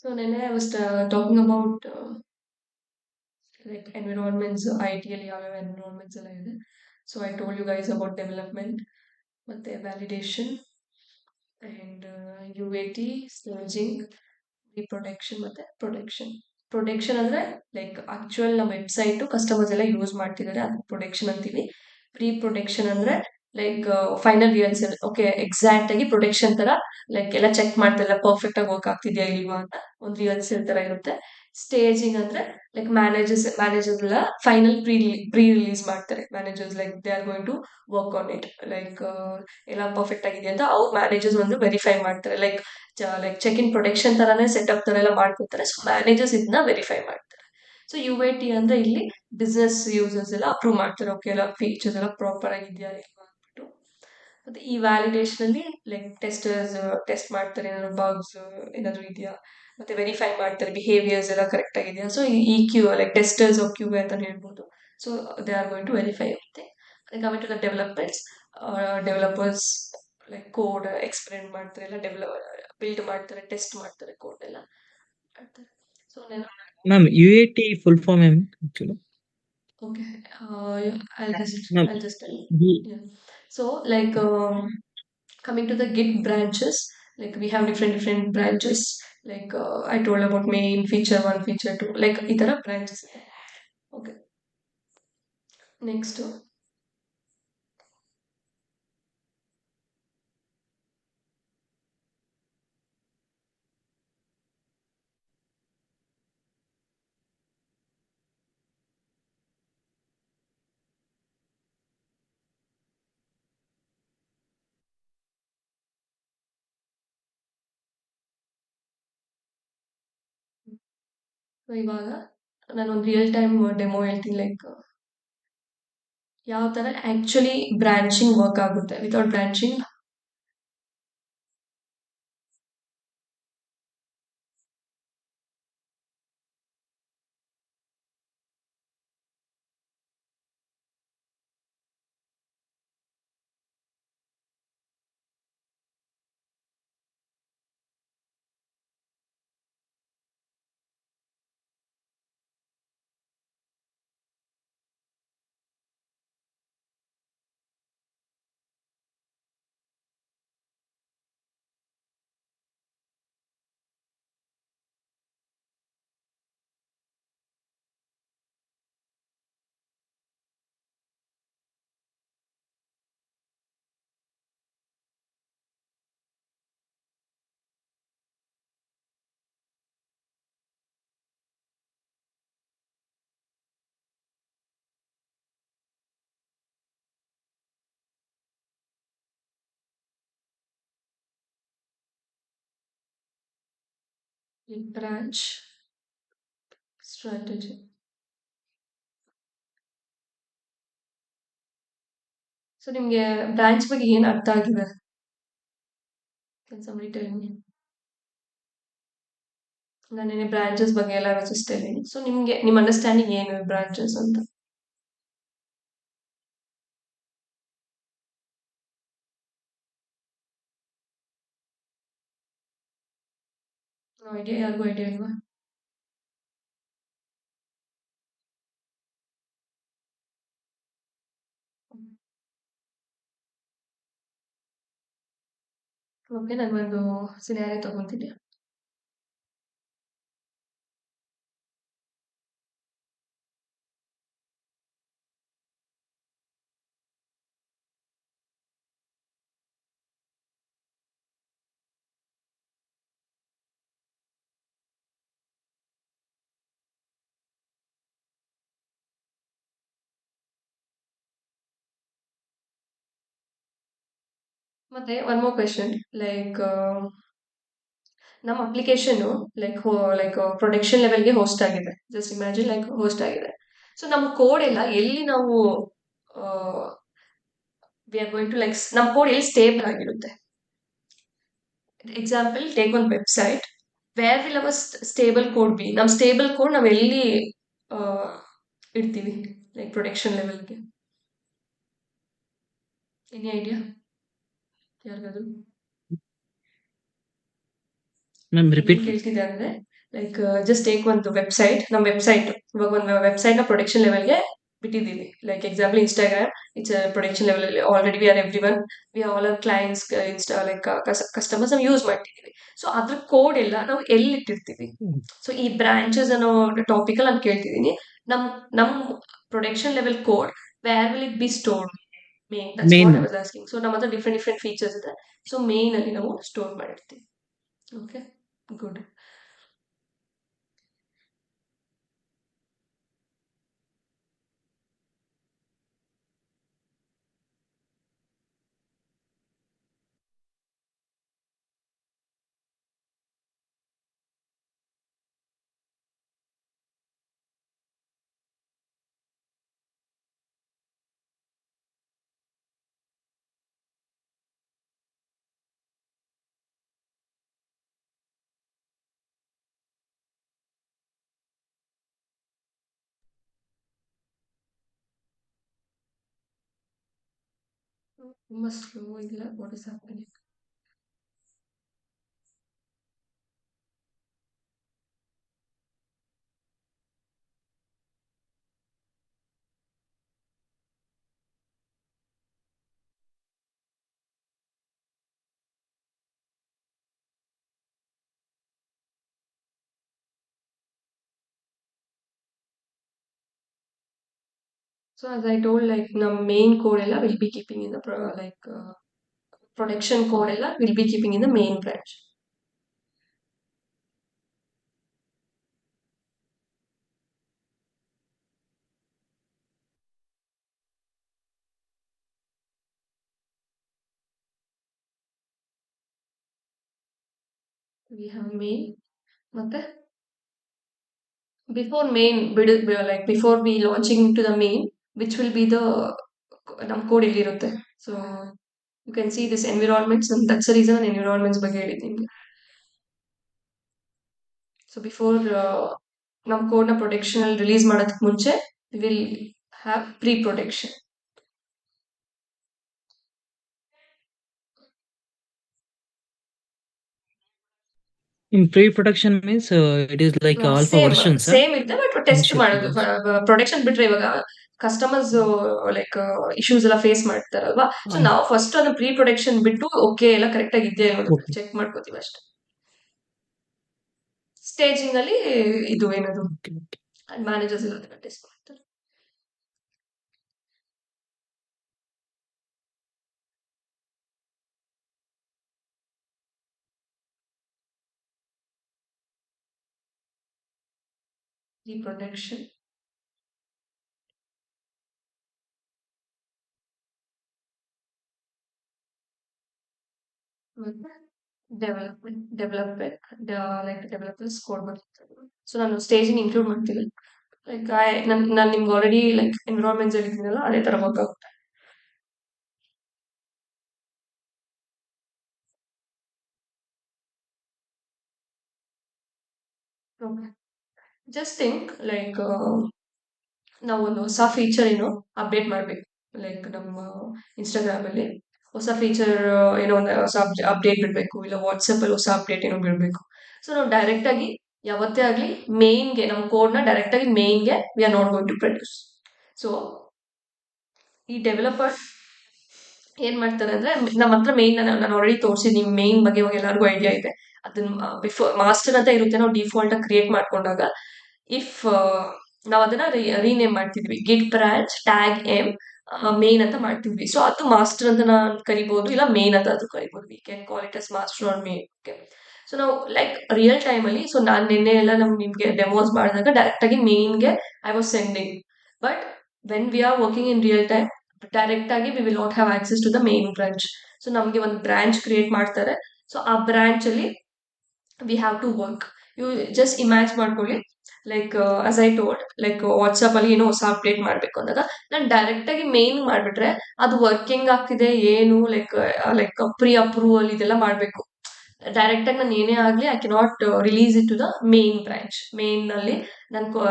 So Nene, I was talking about like environments, ideally ಯಾವ environments ಎಲ್ಲ ಇದೆ. So I told you guys about development, ಮತ್ತೆ validation, and UAT, staging, reproduction ಮತ್ತೆ production. Production ಅಂದ್ರೆ like actual ನಮ್ಮ website customers ಎಲ್ಲ use ಮಾಡ್ತಿದ್ದಾರೆ ಅದು ಪ್ರೊಡಕ್ಷನ್ ಅಂತೀವಿ. ಪ್ರೀ ಪ್ರೊಡಕ್ಷನ್ ಅಂದ್ರೆ like final rehearsal okay exact ಆಗಿ ಪ್ರೊಡಕ್ಷನ್ ತರ ಲೈಕ್ ಎಲ್ಲ ಚೆಕ್ ಮಾಡ್ತಾರೆ ಪರ್ಫೆಕ್ಟ್ ಆಗಿ ವರ್ಕ್ ಆಗ್ತಿದ್ಯಾ ಇಲ್ವಾ ಅಂತ ಒಂದು ರಿಹರ್ಸಲ್ ತರ ಇರುತ್ತೆ. ಸ್ಟೇಜಿಂಗ್ ಅಂದ್ರೆ ಲೈಕ್ ಮ್ಯಾನೇಜರ್ಸ್ ಎಲ್ಲ ಫೈನಲ್ ಪ್ರೀ ರಿಲೀಸ್ ಮಾಡ್ತಾರೆ. Managers like they are going to work on it like ಎಲ್ಲ ಪರ್ಫೆಕ್ಟ್ ಆಗಿದೆ ಅಂತ ಅವ್ರ ಮ್ಯಾನೇಜರ್ಸ್ ಒಂದು ವೆರಿಫೈ ಮಾಡ್ತಾರೆ. ಲೈಕ್ ಚೆಕ್ ಇನ್ ಪ್ರೊಡಕ್ಷನ್ ತರಾನೇ ಸೆಟಪ್ ತರ ಎಲ್ಲ ಮಾಡ್ಕೊತಾರೆ. ಸೊ ಮ್ಯಾನೇಜರ್ಸ್ ಇದನ್ನ ವೆರಿಫೈ ಮಾಡ್ತಾರೆ. ಸೊ ಯು ಐ ಟಿ ಅಂದ್ರೆ ಇಲ್ಲಿ ಬಿಸ್ನೆಸ್ ಯೂಸರ್ಸ್ ಎಲ್ಲ ಅಪ್ರೂವ್ ಮಾಡ್ತಾರೆ. ಓಕೆ ಎಲ್ಲ ಫೀಚರ್ಸ್ ಎಲ್ಲ ಪ್ರಾಪರ್ ಆಗಿದೆಯಾ ಇಲ್ವಾ ಅಂದ್ಬಿಟ್ಟು. ಮತ್ತೆ ಈ ವ್ಯಾಲಿಡೇಷನ್ ಅಲ್ಲಿ ಲೈಕ್ ಟೆಸ್ಟ್ ಮಾಡ್ತಾರೆ ಏನಾದ್ರು ಬಗ್ಸ್ ಏನಾದ್ರು ಇದೆಯಾ ಮತ್ತೆ ವೆರಿಫೈ ಮಾಡ್ತಾರೆ ಬಿಹೇವಿಯರ್ಸ್ ಎಲ್ಲ ಕರೆಕ್ಟ್ ಆಗಿದೆಯಾ. ಸೊ ಈ Q like testers of Q ಅಂತ ಹೇಳ್ಬೋದು. So they are going to verify ಇರುತ್ತೆ. Coming to the developments, developers like code experiment ಮಾಡ್ತಾರೆ, ಎಲ್ಲ ಬಿಲ್ಡ್ ಮಾಡ್ತಾರೆ, ಟೆಸ್ಟ್ ಮಾಡ್ತಾರೆ, ಕೋಡ್ ಎಲ್ಲ ಮಾಡ್ತಾರೆ. So ma'am UAT full form ಏನು actually? okay, ma'am I'll just tell you. ಈ- Yeah. So like coming to the Git branches, like we have different branches. Like I told about main feature one, feature two, like itara branches. Okay. Next, so ಇವಾಗ ನಾನೊಂದು real time demo ಹೇಳ್ತೀನಿ. Like ಯಾವ ತರ actually branching work ಆಗುತ್ತೆ without branching. Branch strategy. So ನಿಮ್ಗೆ branch ಬಗ್ಗೆ ಏನ್ ಅರ್ಥ ಆಗಿದೆ? Can somebody tell me? ನಾನೇನೆ ಬ್ರಾಂಚಸ್ ಬಗ್ಗೆ ಎಲ್ಲ ಜಸ್ಟ್ ಹೇಳಿನಿ. ಸೊ ನಿಮ್ಗೆ ನಿಮ್ಮ ಅಂಡರ್ಸ್ಟ್ಯಾಂಡಿಂಗ್ ಏನು ಬ್ರಾಂಚಸ್ ಅಂತ? ಐಡಿಯಾ, ಯಾರಿಗೂ ಐಡಿಯಾ ಇಲ್ವಾ? ಓಕೆ, ನಾನೊಂದು ಸಿನಾರಿಯೋ ತಗೊಂತೀನಿ. ಮತ್ತೆ ಒನ್ ಮೋರ್ ಕ್ವೆಶನ್. ಲೈಕ್ ನಮ್ಮ ಅಪ್ಲಿಕೇಶನ್ ಲೈಕ್ ಪ್ರೊಡಕ್ಷನ್ ಲೆವೆಲ್ಗೆ ಹೋಸ್ಟ್ ಆಗಿದೆ. ಜಸ್ಟ್ ಇಮ್ಯಾಜಿನ್ ಲೈಕ್ ಹೋಸ್ಟ್ ಆಗಿದೆ. ಸೊ ನಮ್ಮ ಕೋಡ್ ಎಲ್ಲ ಎಲ್ಲಿ ನಾವು we are going to like ನಮ್ಮ ಕೋಡ್ ಎಲ್ಲಿ ಸ್ಟೇಬಲ್ ಆಗಿರುತ್ತೆ. Example take one website where will our stable code be. ನಮ್ಮ ಸ್ಟೇಬಲ್ ಕೋಡ್ ನಾವು ಎಲ್ಲಿ ಆ, ಇಡ್ತೀವಿ ಲೈಕ್ ಪ್ರೊಡಕ್ಷನ್ ಲೆವೆಲ್ಗೆ? ಎನಿ ಐಡಿಯಾ ಯಾರಿಗಾದ್ರು? ಮ್ಯಾಮ್ ಏನ್ ರಿಪೀಟ್. ಕೇಳ್ತಿದೆ ಅಂದ್ರೆ ಲೈಕ್ ಜಸ್ಟ್ ಟೇಕ್ ಒಂದು ವೆಬ್ಸೈಟ್, ನಮ್ಮ ವೆಬ್ಸೈಟ್ ಇವಾಗ ಒಂದು ವೆಬ್ಸೈಟ್ನ ಪ್ರೊಡಕ್ಷನ್ ಲೆವೆಲ್ಗೆ ಬಿಟ್ಟಿದ್ದೀವಿ. Like example Instagram, it's production level already we are every one, we all are clients, Insta like customers ನಾವು ಯೂಸ್ ಮಾಡ್ತಿದ್ದೀವಿ. ಸೊ ಅದ್ರ ಕೋಡ್ ಎಲ್ಲ ನಾವು ಎಲ್ಲಿ ಇಟ್ಟಿರ್ತೀವಿ. ಸೊ ಈ ಬ್ರಾಂಚಸ್ ಅನ್ನೋ ಟಾಪಿಕಲ್ಲಿ ನಾನು ಕೇಳ್ತಿದ್ದೀನಿ, ನಮ್ production level code where will it be stored? Main, that's main what I was asking. So ನಮ್ಮ ಹತ್ರ ಡಿಫ್ರೆಂಟ್ ಫೀಚರ್ಸ್ ಇದೆ. ಸೊ ಮೇನ್ ಅಲ್ಲಿ ನಾವು ಸ್ಟೋರ್ ಮಾಡಿರ್ತೀವಿ. Okay, good. ತುಂಬಾ ಸ್ಲೋ ಇಲ್ಲ, what is happening? So as I told, like ನಮ್ಮ main code ಎಲ್ಲ will be keeping in the production code ಎಲ್ಲ will be keeping in the main branch. We have main, ಮತ್ತೆ before main like before we launching into the main, which will be the ನಮ್ಮ code ಇಲ್ಲಿರುತ್ತೆ. So you can see this environments, that's the reason environments ಬಗ್ಗೆ ಹೇಳಿದ್ದೀನಿ. So before ನಮ್ಮ ಕೋಡ್ನ protection ಅಲ್ಲಿ release ಮಾಡೋದಕ್ಕೆ ಮುಂಚೆ will have pre protection. In pre-production means it is like alpha version, sir. Same ಇರುತ್ತೆ, ಬಟ್ ಟೆಸ್ಟ್ Initial ಮಾಡೋದು. version. Protection ಬಿಟ್ರೆ ಇವಾಗ ಕಸ್ಟಮರ್ಸ್ ಲೈಕ್ ಇಶ್ಯೂಸ್ ಎಲ್ಲ ಫೇಸ್ ಮಾಡ್ತಾರಲ್ವಾ, ಸೊ ನಾವು ಫಸ್ಟ್ ಅದನ್ನ ಪ್ರೀ ಪ್ರೊಡಕ್ಷನ್ ಬಿಟ್ಟು ಓಕೆ ಎಲ್ಲ ಕರೆಕ್ಟ್ ಆಗಿ ಇದೆಯಾ Okay. ಚೆಕ್ ಮಾಡ್ಕೋತೀವಿ ಅಷ್ಟೇ. ಸ್ಟೇಜಿಂಗ್ ಅಲ್ಲಿ ಇದು ಏನದು Okay, okay. ಮ್ಯಾನೇಜರ್ಸ್ ಎಲ್ಲ ಟೆಸ್ಟ್ ಮಾಡ್ತಾರೆ. ಪ್ರೀ ಪ್ರೊಟೆಕ್ಷನ್, ಮತ್ತೆ ಡೆವಲಪ್ಮೆಂಟ್ ಲೈಕ್ ಡೆವಲಪರ್ಸ್ ಕೋಡ್ ಮಾಡ್ತಾರೆ. ಸೊ ನಾನು ಸ್ಟೇಜಿಂಗ್ ಇನ್ಕ್ಲೂಡ್ ಮಾಡ್ತೀನಿ. ಲೈಕ್ ನಾನು ನಿಮ್ಗೆ ಆಲ್ರೆಡಿ ಲೈಕ್ ಎನ್ವಿರಾನ್ಮೆಂಟ್ಸ್ ಹೇಳಿದ್ದೀನಲ್ಲ, ಅದೇ ತರ ವರ್ಕ್ ಆಗುತ್ತೆ. ಓಕೆ, ಜಸ್ಟ್ ಥಿಂಕ್ ಲೈಕ್ ನಾವು ಒಂದು ಹೊಸ ಫೀಚರ್ ಏನೋ ಅಪ್ಡೇಟ್ ಮಾಡಬೇಕು. ಲೈಕ್ ನಮ್ಮ ಇನ್ಸ್ಟಾಗ್ರಾಮ್ ಅಲ್ಲಿ ಹೊಸ ಫೀಚರ್ ಏನೋ ಒಂದು ಹೊಸ ಅಪ್ಡೇಟ್ ಬಿಡಬೇಕು, ಇಲ್ಲ ವಾಟ್ಸಪ್ ಅಲ್ಲಿ ಹೊಸ ಅಪ್ಡೇಟ್ ಏನೋ ಬಿಡಬೇಕು. ಸೊ ನಾವು ಡೈರೆಕ್ಟ್ ಆಗಿ ಯಾವತ್ತೇ ಆಗಲಿ ಮೇನ್ಗೆ ನಮ್ಮ ಕೋಡ್ನ ಡೈರೆಕ್ಟ್ ಆಗಿ ಮೇನ್ಗೆ we are not going to produce. So ಈ ಡೆವಲಪರ್ ಏನ್ ಮಾಡ್ತಾರೆ ಅಂದ್ರೆ, ನಮ್ಮ ಹತ್ರ ಮೇನ್ ನಾನು ಆಲ್ರೆಡಿ ತೋರಿಸಿದ್ದೀನಿ. ಮೇನ್ ಬಗ್ಗೆ ಇವಾಗ ಎಲ್ಲರಿಗೂ ಐಡಿಯಾ ಇದೆ. ಅದನ್ನ ಬಿಫೋರ್ ಮಾಸ್ಟರ್ ಅಂತ ಇರುತ್ತೆ, ನಾವು ಡಿಫಾಲ್ಟ್ ಆಗಿ ಕ್ರಿಯೇಟ್ ಮಾಡ್ಕೊಂಡಾಗ ಇಫ್ ನಾವು ಅದನ್ನ ರೀನೇಮ್ ಮಾಡ್ತಿದ್ವಿ, ಗಿಟ್ ಬ್ರಾಂಚ್ ಟ್ಯಾಗ್ ಎಮ್ ಮೇನ್ ಅಂತ ಮಾಡ್ತಿದ್ವಿ. ಸೊ ಅದು ಮಾಸ್ಟರ್ ಅಂತ ನಾನು ಕರಿಬಹುದು, ಇಲ್ಲ ಮೇನ್ ಅಂತ ಅದು ಕರಿಬಹುದು. We can call it as master or main. So ನಾವು ಲೈಕ್ ರಿಯಲ್ ಟೈಮ್ ಅಲ್ಲಿ, ಸೊ ನಾನು ನಿನ್ನೆ ಎಲ್ಲ ನಿಮ್ಗೆ ಡೆಮೋಸ್ ಮಾಡಿದಾಗ ಡೈರೆಕ್ಟ್ ಆಗಿ ಮೇನ್ಗೆ I was sending. But when we are working in real time, direct ಆಗಿ we will not have access to the main branch. So ನಮಗೆ ಒಂದು ಬ್ರಾಂಚ್ ಕ್ರಿಯೇಟ್ ಮಾಡ್ತಾರೆ. ಸೊ ಆ ಬ್ರಾಂಚ್ ಅಲ್ಲಿ we have to work. You just imagine ಮಾಡ್ಕೊಳ್ಳಿ, like as I told, like WhatsApp ಅಲ್ಲಿ ಏನೋ ಹೊಸ ಅಪ್ಡೇಟ್ ಮಾಡ್ಬೇಕು ಅಂದಾಗ ನಾನು ಡೈರೆಕ್ಟ್ ಆಗಿ ಮೇನ್ ಮಾಡ್ಬಿಟ್ರೆ ಅದು ವರ್ಕಿಂಗ್ ಆಗ್ತಿದೆ ಏನು ಲೈಕ್ ಪ್ರೀ ಅಪ್ರೂವಲ್ ಇದೆಲ್ಲ ಮಾಡ್ಬೇಕು. ಡೈರೆಕ್ಟ್ ಆಗಿ ನಾನು ಏನೇ ಆಗ್ಲಿ I cannot release it to the main branch. Main ನಲ್ಲಿ ನಾನು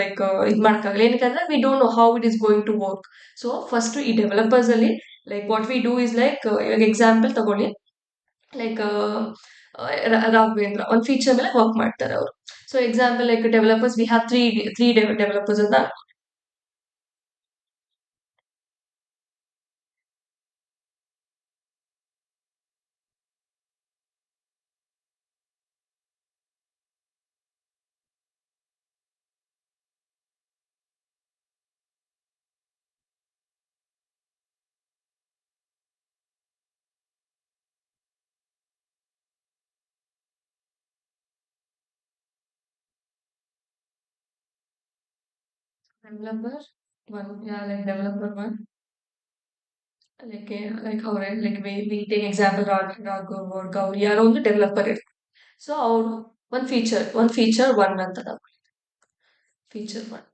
ಲೈಕ್ ಇದು ಮಾಡಕ್ಕಾಗಲ್ಲ, ಏನಕ್ಕೆ we don't know how it is going to work. So first ಈ ಡೆವಲಪರ್ಸ್ ಅಲ್ಲಿ like what we do is like, ಇವಾಗ ಎಕ್ಸಾಂಪಲ್ ತಗೊಳ್ಳಿ, ಲೈಕ್ ರಾಘವೇಂದ್ರ ಒಂದು ಫೀಚರ್ ಮೇಲೆ ವರ್ಕ್ ಮಾಡ್ತಾರೆ ಅವರು. So example like developers we have three developers ಅಂತ. Developer one, yeah like developer one, like ಅವ್ರೆ like we take example Raghav ಅವ್ರ ಗೌರಿ ಯಾರೋ ಒಂದು ಡೆವಲಪರ್ ಇರ್ತಾರೆ. ಸೊ ಅವ್ರು ಒಂದು ಫೀಚರ್ ಒನ್ ಅಂತ ಫೀಚರ್ ಒನ್.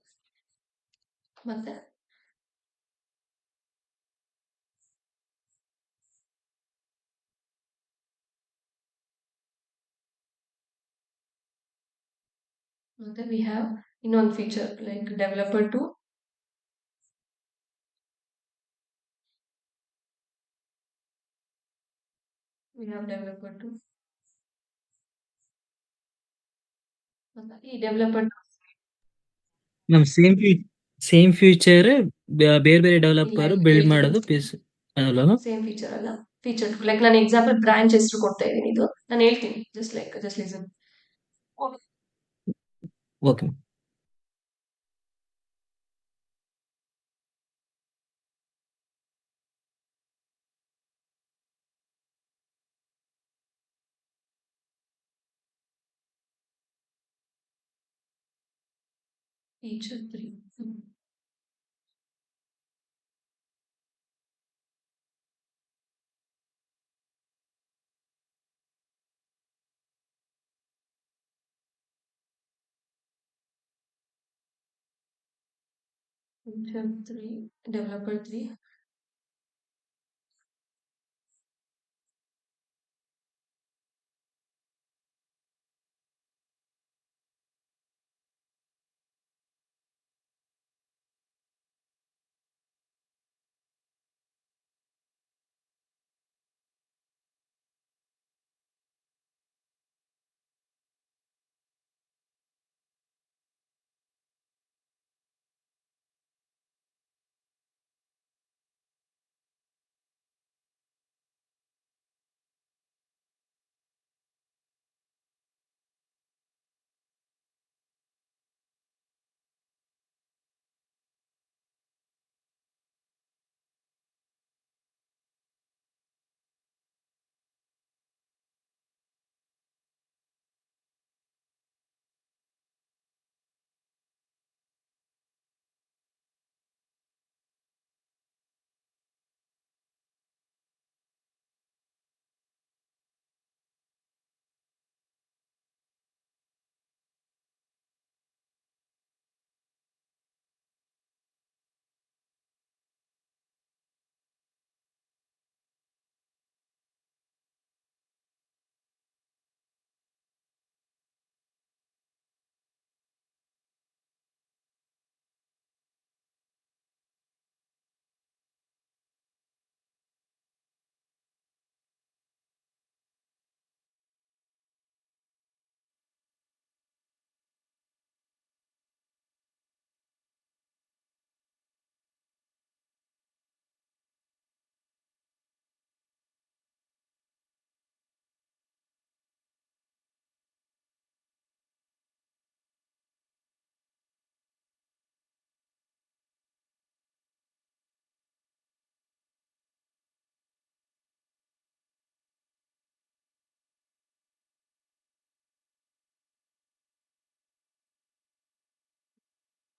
ಮತ್ತೆ ವಿ ಹ್ಯಾವ್ ಇನ್ನೊಂದು feature like developer two, we have developer two. ಈ ಡೆವಲಪರ್ ನಮ್ ಸೇಮ್ ಫ್ಯೂಚರ್ ಬೇರೆ ಬೇರೆ ಇಲ್ಲ ಡೆವಲಪರ್ ಇಲ್ಲ ಬಿಲ್ಡ್ ಹೇಳ್ತೀನಿ ಮಾಡೋದು ಪೀಸ್ ಅಲ್ವಾ? ಸೇಮ್ ಫೀಚರ್ ಅಲ್ಲ, ಫೀಚರ್ ಟು. ಲೈಕ್ ನಾನು ಎಕ್ಸಾಂಪಲ್ ಬ್ರಾಂಚ್ ಹೆಸರು ಕೊಡ್ತಾ ಇದ್ದೀನಿ, ಇದು ನಾನು ಹೇಳ್ತೀನಿ, just listen. Okay. Feature three. Feature three, developer three.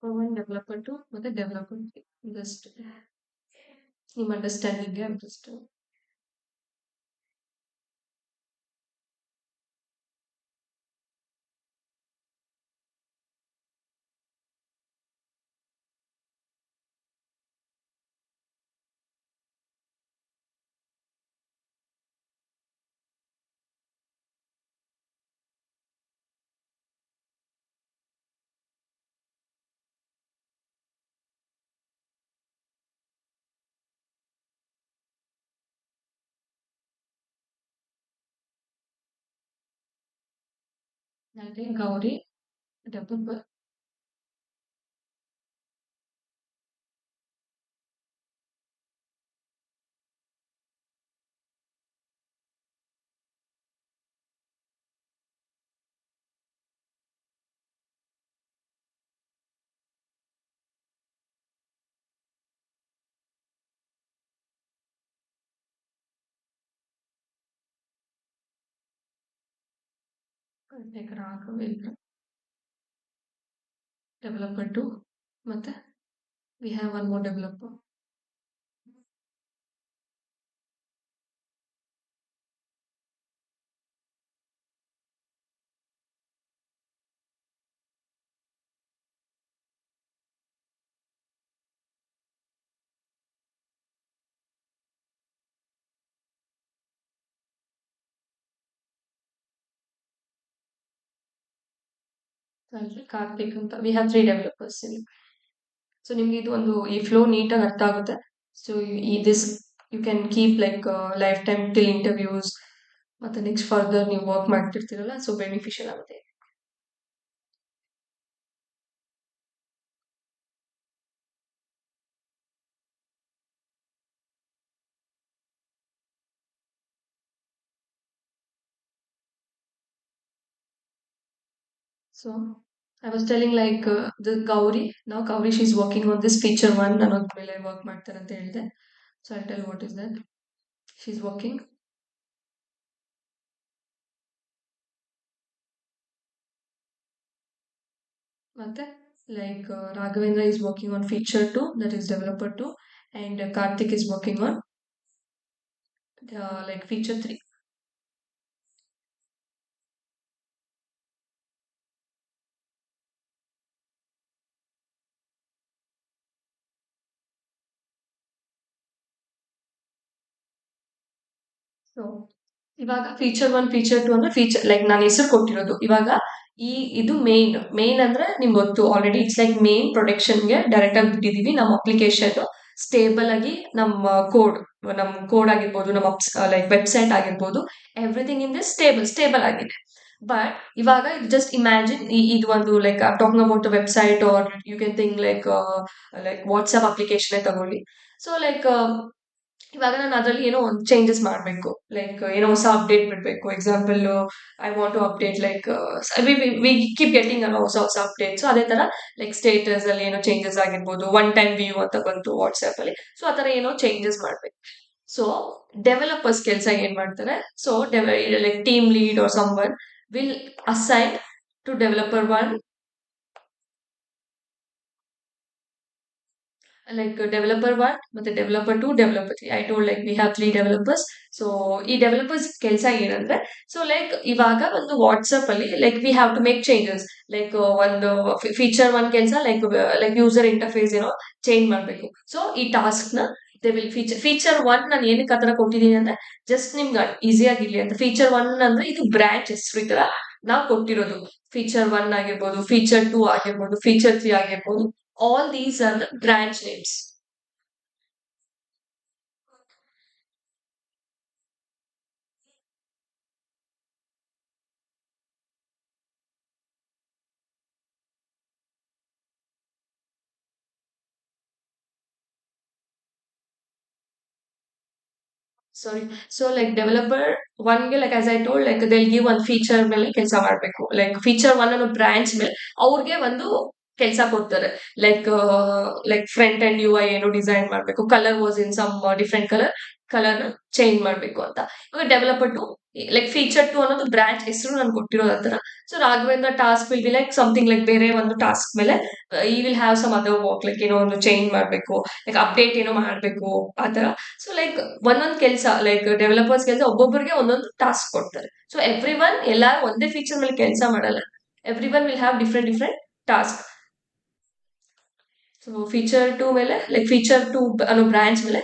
One developer two ಮತ್ತೆ ಡೆವಲಪರ್ ತ್ರೀ. ಜಸ್ಟ್ ನಿಮ್ಮ ಅಂಡರ್ಸ್ಟ್ಯಾಂಡಿಂಗ್ಗೆ ಜಸ್ಟ್ ಅಲ್ಲಿ ಗೌರಿ ಡೆವಲಪರ್. ರಾಘವೇಂದ್ರ ಡೆವಲಪರ್ 2 ಮತ್ತೆ we have one more developer. Karthik ಅಂತ ವಿ ಹ್ಯಾವ್ 3 ಡೆವಲಪರ್ಸ್ ಇಲ್ಲಿ. ಸೊ ನಿಮ್ಗೆ ಇದು ಒಂದು ಈ ಫ್ಲೋ ನೀಟಾಗಿ ಅರ್ಥ ಆಗುತ್ತೆ. ಸೊ ಈ this you can keep like life time till interviews ಮತ್ತೆ ನೆಕ್ಸ್ಟ್ ಫರ್ದರ್ ನೀವು ವರ್ಕ್ ಮಾಡ್ತಿರ್ತೀರಲ್ಲ, ಸೊ ಬೆನಿಫಿಷಿಯಲ್ ಆಗುತ್ತೆ. So I was telling like the Gauri, ನಾವು Gauri she is working on this feature 1 ಅನ್ನೋದ್ ಮೇಲೆ ವರ್ಕ್ ಮಾಡ್ತಾರೆ ಅಂತ ಹೇಳಿದೆ. So I tell what is that she is working. ಮತ್ತೆ like Raghavendra is working on feature 2, that is developer 2, and Karthik is working on like feature 3. So ಇವಾಗ feature 1 feature 2 ಅಂದ್ರೆ feature like ನಾನು ಹೆಸರು ಕೊಟ್ಟಿರೋದು. ಇವಾಗ ಇದು ಮೇನ್ ಅಂದ್ರೆ ನಿಮ್ಗೆ ಗೊತ್ತು ಆಲ್ರೆಡಿ. ಇಟ್ಸ್ ಲೈಕ್ ಮೇನ್ ಪ್ರೊಡಕ್ಷನ್ಗೆ ಡೈರೆಕ್ಟ್ ಆಗಿ ಬಿಟ್ಟಿದೀವಿ. ನಮ್ಮ ಅಪ್ಲಿಕೇಶನ್ ಸ್ಟೇಬಲ್ ಆಗಿ ನಮ್ಮ ಕೋಡ್ ಆಗಿರ್ಬೋದು, ನಮ್ಮ ಲೈಕ್ ವೆಬ್ಸೈಟ್ ಆಗಿರ್ಬೋದು, ಎವ್ರಿಥಿಂಗ್ ಇನ್ ದಿಸ್ ಸ್ಟೇಬಲ್ ಆಗಿದೆ. ಬಟ್ ಇವಾಗ ಜಸ್ಟ್ ಇಮ್ಯಾಜಿನ್ ಇದು ಒಂದು like talking about website are you can think like WhatsApp application ತಗೊಳ್ಳಿ. ಸೊ ಲೈಕ್ ಇವಾಗ ನಾನು ಅದರಲ್ಲಿ ಏನೋ ಒಂದು ಚೇಂಜಸ್ ಮಾಡಬೇಕು, ಲೈಕ್ ಏನೋ ಹೊಸ ಅಪ್ಡೇಟ್ ಬಿಡಬೇಕು. Example I want to update like we keep getting ಅನ್ನೋ ಹೊಸ ಅಪ್ಡೇಟ್. ಸೊ ಅದೇ ತರ ಲೈಕ್ ಸ್ಟೇಟಸ್ ಅಲ್ಲಿ ಏನೋ ಚೇಂಜಸ್ ಆಗಿರ್ಬೋದು, ಒನ್ ಟೈಮ್ ವ್ಯೂ ಅಂತ ಬಂತು ವಾಟ್ಸ್ಆಪ್ ಅಲ್ಲಿ. ಸೊ ಆ ತರ ಏನೋ ಚೇಂಜಸ್ ಮಾಡ್ಬೇಕು. ಸೊ ಡೆವಲಪರ್ಸ್ ಕೆಲಸ ಏನ್ ಮಾಡ್ತಾರೆ, so like team lead are some one will assign to developer 1 like developer 1 ಮತ್ತೆ developer 2 developer 3. I told like we have 3 developers. So ಈ developers ಕೆಲಸ ಏನಂದ್ರೆ, ಸೊ ಲೈಕ್ ಇವಾಗ ಒಂದು ವಾಟ್ಸ್ಆಪ್ ಅಲ್ಲಿ like we have to make changes. Like ಒಂದು feature 1 ಕೆಲಸ like user interface ಏನೋ ಚೇಂಜ್ ಮಾಡ್ಬೇಕು. ಸೊ ಈ ಟಾಸ್ಕ್ ನ ದೇ ವಿಲ್ ಫೀಚರ್ 1 ನಾನು ಏನಕ್ಕೆ ಆತರ ಕೊಟ್ಟಿದ್ದೀನಿ ಅಂದ್ರೆ ಜಸ್ಟ್ ನಿಮ್ಗೆ ಈಸಿ ಆಗಿರ್ಲಿ ಅಂತ. ಫೀಚರ್ 1 ಅಂದ್ರೆ ಇದು ಬ್ರಾಂಚ್ ಹೆಸರು ಈ ತರ ನಾವು ಕೊಟ್ಟಿರೋದು. ಫೀಚರ್ 1 ಆಗಿರ್ಬೋದು, ಫೀಚರ್ 2 ಆಗಿರ್ಬೋದು, ಫೀಚರ್ 3 ಆಗಿರ್ಬೋದು, all these are the branch names. Sorry. So like developer 1 ಗೆ like as I told like they'll give one feature ಮೇಲೆ ಕೆಲಸ ಮಾಡಬೇಕು. ಲೈಕ್ ಫೀಚರ್ 1 ಅನ್ನೋ ಬ್ರಾಂಚ್ ಮೇಲೆ ಅವ್ರಿಗೆ ಒಂದು ಕೆಲಸ ಕೊಡ್ತಾರೆ. Like front end U I ಏನೋ ಡಿಸೈನ್ ಮಾಡಬೇಕು, colour was in some different colour change ಮಾಡಬೇಕು ಅಂತ. ಇವಾಗ ಡೆವಲಪರ್ 2 ಲೈಕ್ ಫೀಚರ್ 2 ಅನ್ನೋದು ಬ್ರಾಂಚ್ ಹೆಸರು ನಾನು ಕೊಟ್ಟಿರೋದು ಆ ತರ. So Raghavendra task will be like something like ಬೇರೆ ಒಂದು ಟಾಸ್ಕ್ ಮೇಲೆ ಈ will have some other work, like ಏನೋ ಒಂದು ಚೇಂಜ್ ಮಾಡಬೇಕು, ಲೈಕ್ ಅಪ್ಡೇಟ್ ಏನೋ ಮಾಡಬೇಕು ಆ ತರ. ಸೊ ಲೈಕ್ ಒಂದೊಂದು ಕೆಲಸ ಲೈಕ್ ಡೆವಲಪರ್ಸ್ ಕೆಲಸ ಒಬ್ಬೊಬ್ಬರಿಗೆ ಒಂದೊಂದು ಟಾಸ್ಕ್ ಕೊಡ್ತಾರೆ. ಸೊ ಎವ್ರಿ ಒನ್ ಎಲ್ಲಾರು ಒಂದೇ ಫೀಚರ್ ಮೇಲೆ ಕೆಲಸ ಮಾಡಲ್ಲ. Every one will have different task. So feature 2 ಮೇಲೆ ಲೈಕ್ ಫೀಚರ್ 2 ಅನ್ನೋ ಬ್ರಾಂಚ್ ಮೇಲೆ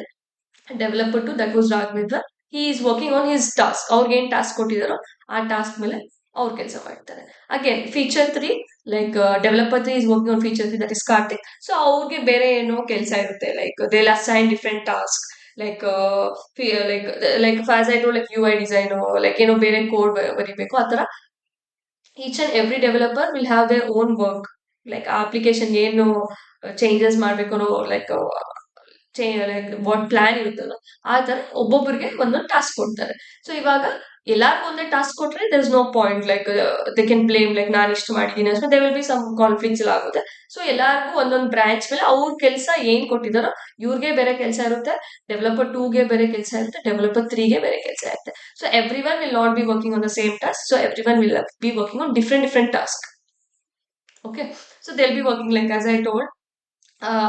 developer 2 that was Raghavendra, he is working on his task. ಅವ್ರಿಗೆ ಏನ್ ಟಾಸ್ಕ್ ಕೊಟ್ಟಿದಾರೋ ಆ ಟಾಸ್ಕ್ ಮೇಲೆ ಅವ್ರು ಕೆಲಸ ಮಾಡ್ತಾರೆ. Again feature 3 like developer 3 is working on feature 3 that is Karthik. So ಅವ್ರಿಗೆ ಬೇರೆ ಏನೋ ಕೆಲಸ ಇರುತ್ತೆ, like they will assign different task. Like like as I told like U I design, like ಏನೋ ಬೇರೆ ಕೋಡ್ ಬರಿಬೇಕು ಆ ತರ each and every developer will have their own work. Like application ಏನು ಚೇಂಜಸ್ ಮಾಡ್ಬೇಕು ಅನ್ನೋ ಲೈಕ್ ಲೈಕ್ ವಾಟ್ ಪ್ಲಾನ್ ಇರುತ್ತಲ್ಲ ಆ ತರ ಒಬ್ಬೊಬ್ಬರಿಗೆ ಒಂದೊಂದು ಟಾಸ್ಕ್ ಕೊಡ್ತಾರೆ. ಸೊ ಇವಾಗ ಎಲ್ಲಾರ್ಗು ಒಂದೇ ಟಾಸ್ಕ್ ಕೊಟ್ರೆ there is no point like they can blame like ನಾನು ಇಷ್ಟು ಮಾಡಿದ್ದೀನಿ ಅಷ್ಟೇ they will be some conflicts ಎಲ್ಲ ಆಗುತ್ತೆ. ಸೊ ಎಲ್ಲಾರ್ಗು ಒಂದೊಂದು ಬ್ರಾಂಚ್ ಮೇಲೆ ಅವ್ರ ಕೆಲಸ ಏನ್ ಕೊಟ್ಟಿದಾರೋ ಇವ್ರಿಗೆ ಬೇರೆ ಕೆಲಸ ಇರುತ್ತೆ, ಡೆವಲಪರ್ 2ಗೆ ಬೇರೆ ಕೆಲಸ ಇರುತ್ತೆ, ಡೆವಲಪರ್ 3ಗೆ ಬೇರೆ ಕೆಲಸ ಇರುತ್ತೆ. So every one will not be working on the same task, so every one will be working on different task. Okay, so they will be working like as I told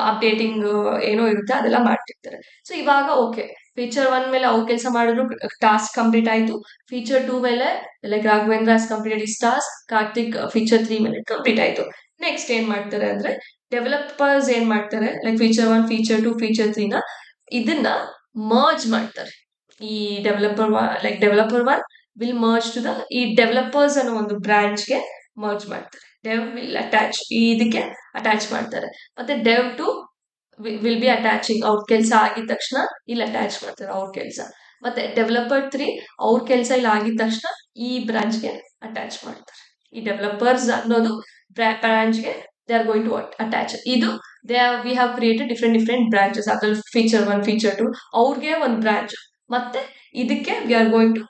updating ಏನೋ ಇರುತ್ತೆ ಅದೆಲ್ಲ ಮಾಡ್ತಿರ್ತಾರೆ. So ಇವಾಗ okay, feature 1 ಮೇಲೆ ಅವ್ರು ಕೆಲಸ ಮಾಡಿದ್ರು, task complete ಆಯ್ತು. ಫೀಚರ್ 2 ಮೇಲೆ like Raghavendra has completed is task, Karthik feature 3 ಮೇಲೆ ಕಂಪ್ಲೀಟ್ ಆಯ್ತು. ನೆಕ್ಸ್ಟ್ ಏನ್ ಮಾಡ್ತಾರೆ ಅಂದ್ರೆ ಡೆವಲಪರ್ಸ್ ಏನ್ ಮಾಡ್ತಾರೆ, ಲೈಕ್ ಫೀಚರ್ 1, ಫೀಚರ್ 2, ಫೀಚರ್ 3 ನ ಇದನ್ನ ಮರ್ಜ್ ಮಾಡ್ತಾರೆ. ಈ developer 1 will merge to the ಈ ಡೆವಲಪರ್ಸ್ ಅನ್ನೋ ಒಂದು ಬ್ರಾಂಚ್ಗೆ ಮರ್ಜ್ ಮಾಡ್ತಾರೆ. ಡೆವ್ ವಿಲ್ ಅಟ್ಯಾಚ್ ಇದಕ್ಕೆ ಅಟ್ಯಾಚ್ ಮಾಡ್ತಾರೆ. ಮತ್ತೆ dev two will be attaching ಅವ್ರ ಕೆಲಸ ಆಗಿದ ತಕ್ಷಣ ಇಲ್ಲಿ ಅಟ್ಯಾಚ್ ಮಾಡ್ತಾರೆ ಅವ್ರ ಕೆಲಸ. ಮತ್ತೆ ಡೆವಲಪರ್ 3 ಅವ್ರ ಕೆಲಸ ಇಲ್ಲಿ ಆಗಿದ ತಕ್ಷಣ ಈ ಬ್ರಾಂಚ್ಗೆ ಅಟ್ಯಾಚ್ ಮಾಡ್ತಾರೆ. ಈ ಡೆವಲಪರ್ಸ್ ಅನ್ನೋದು ಬ್ರಾಂಚ್ಗೆ they are going to attach. ಇದು we have created different branches. ಅದ್ರಲ್ಲಿ ಫೀಚರ್ 1, ಫೀಚರ್ 2 ಅವ್ರಿಗೆ ಒಂದು ಬ್ರಾಂಚ್, ಮತ್ತೆ ಇದಕ್ಕೆ we are going to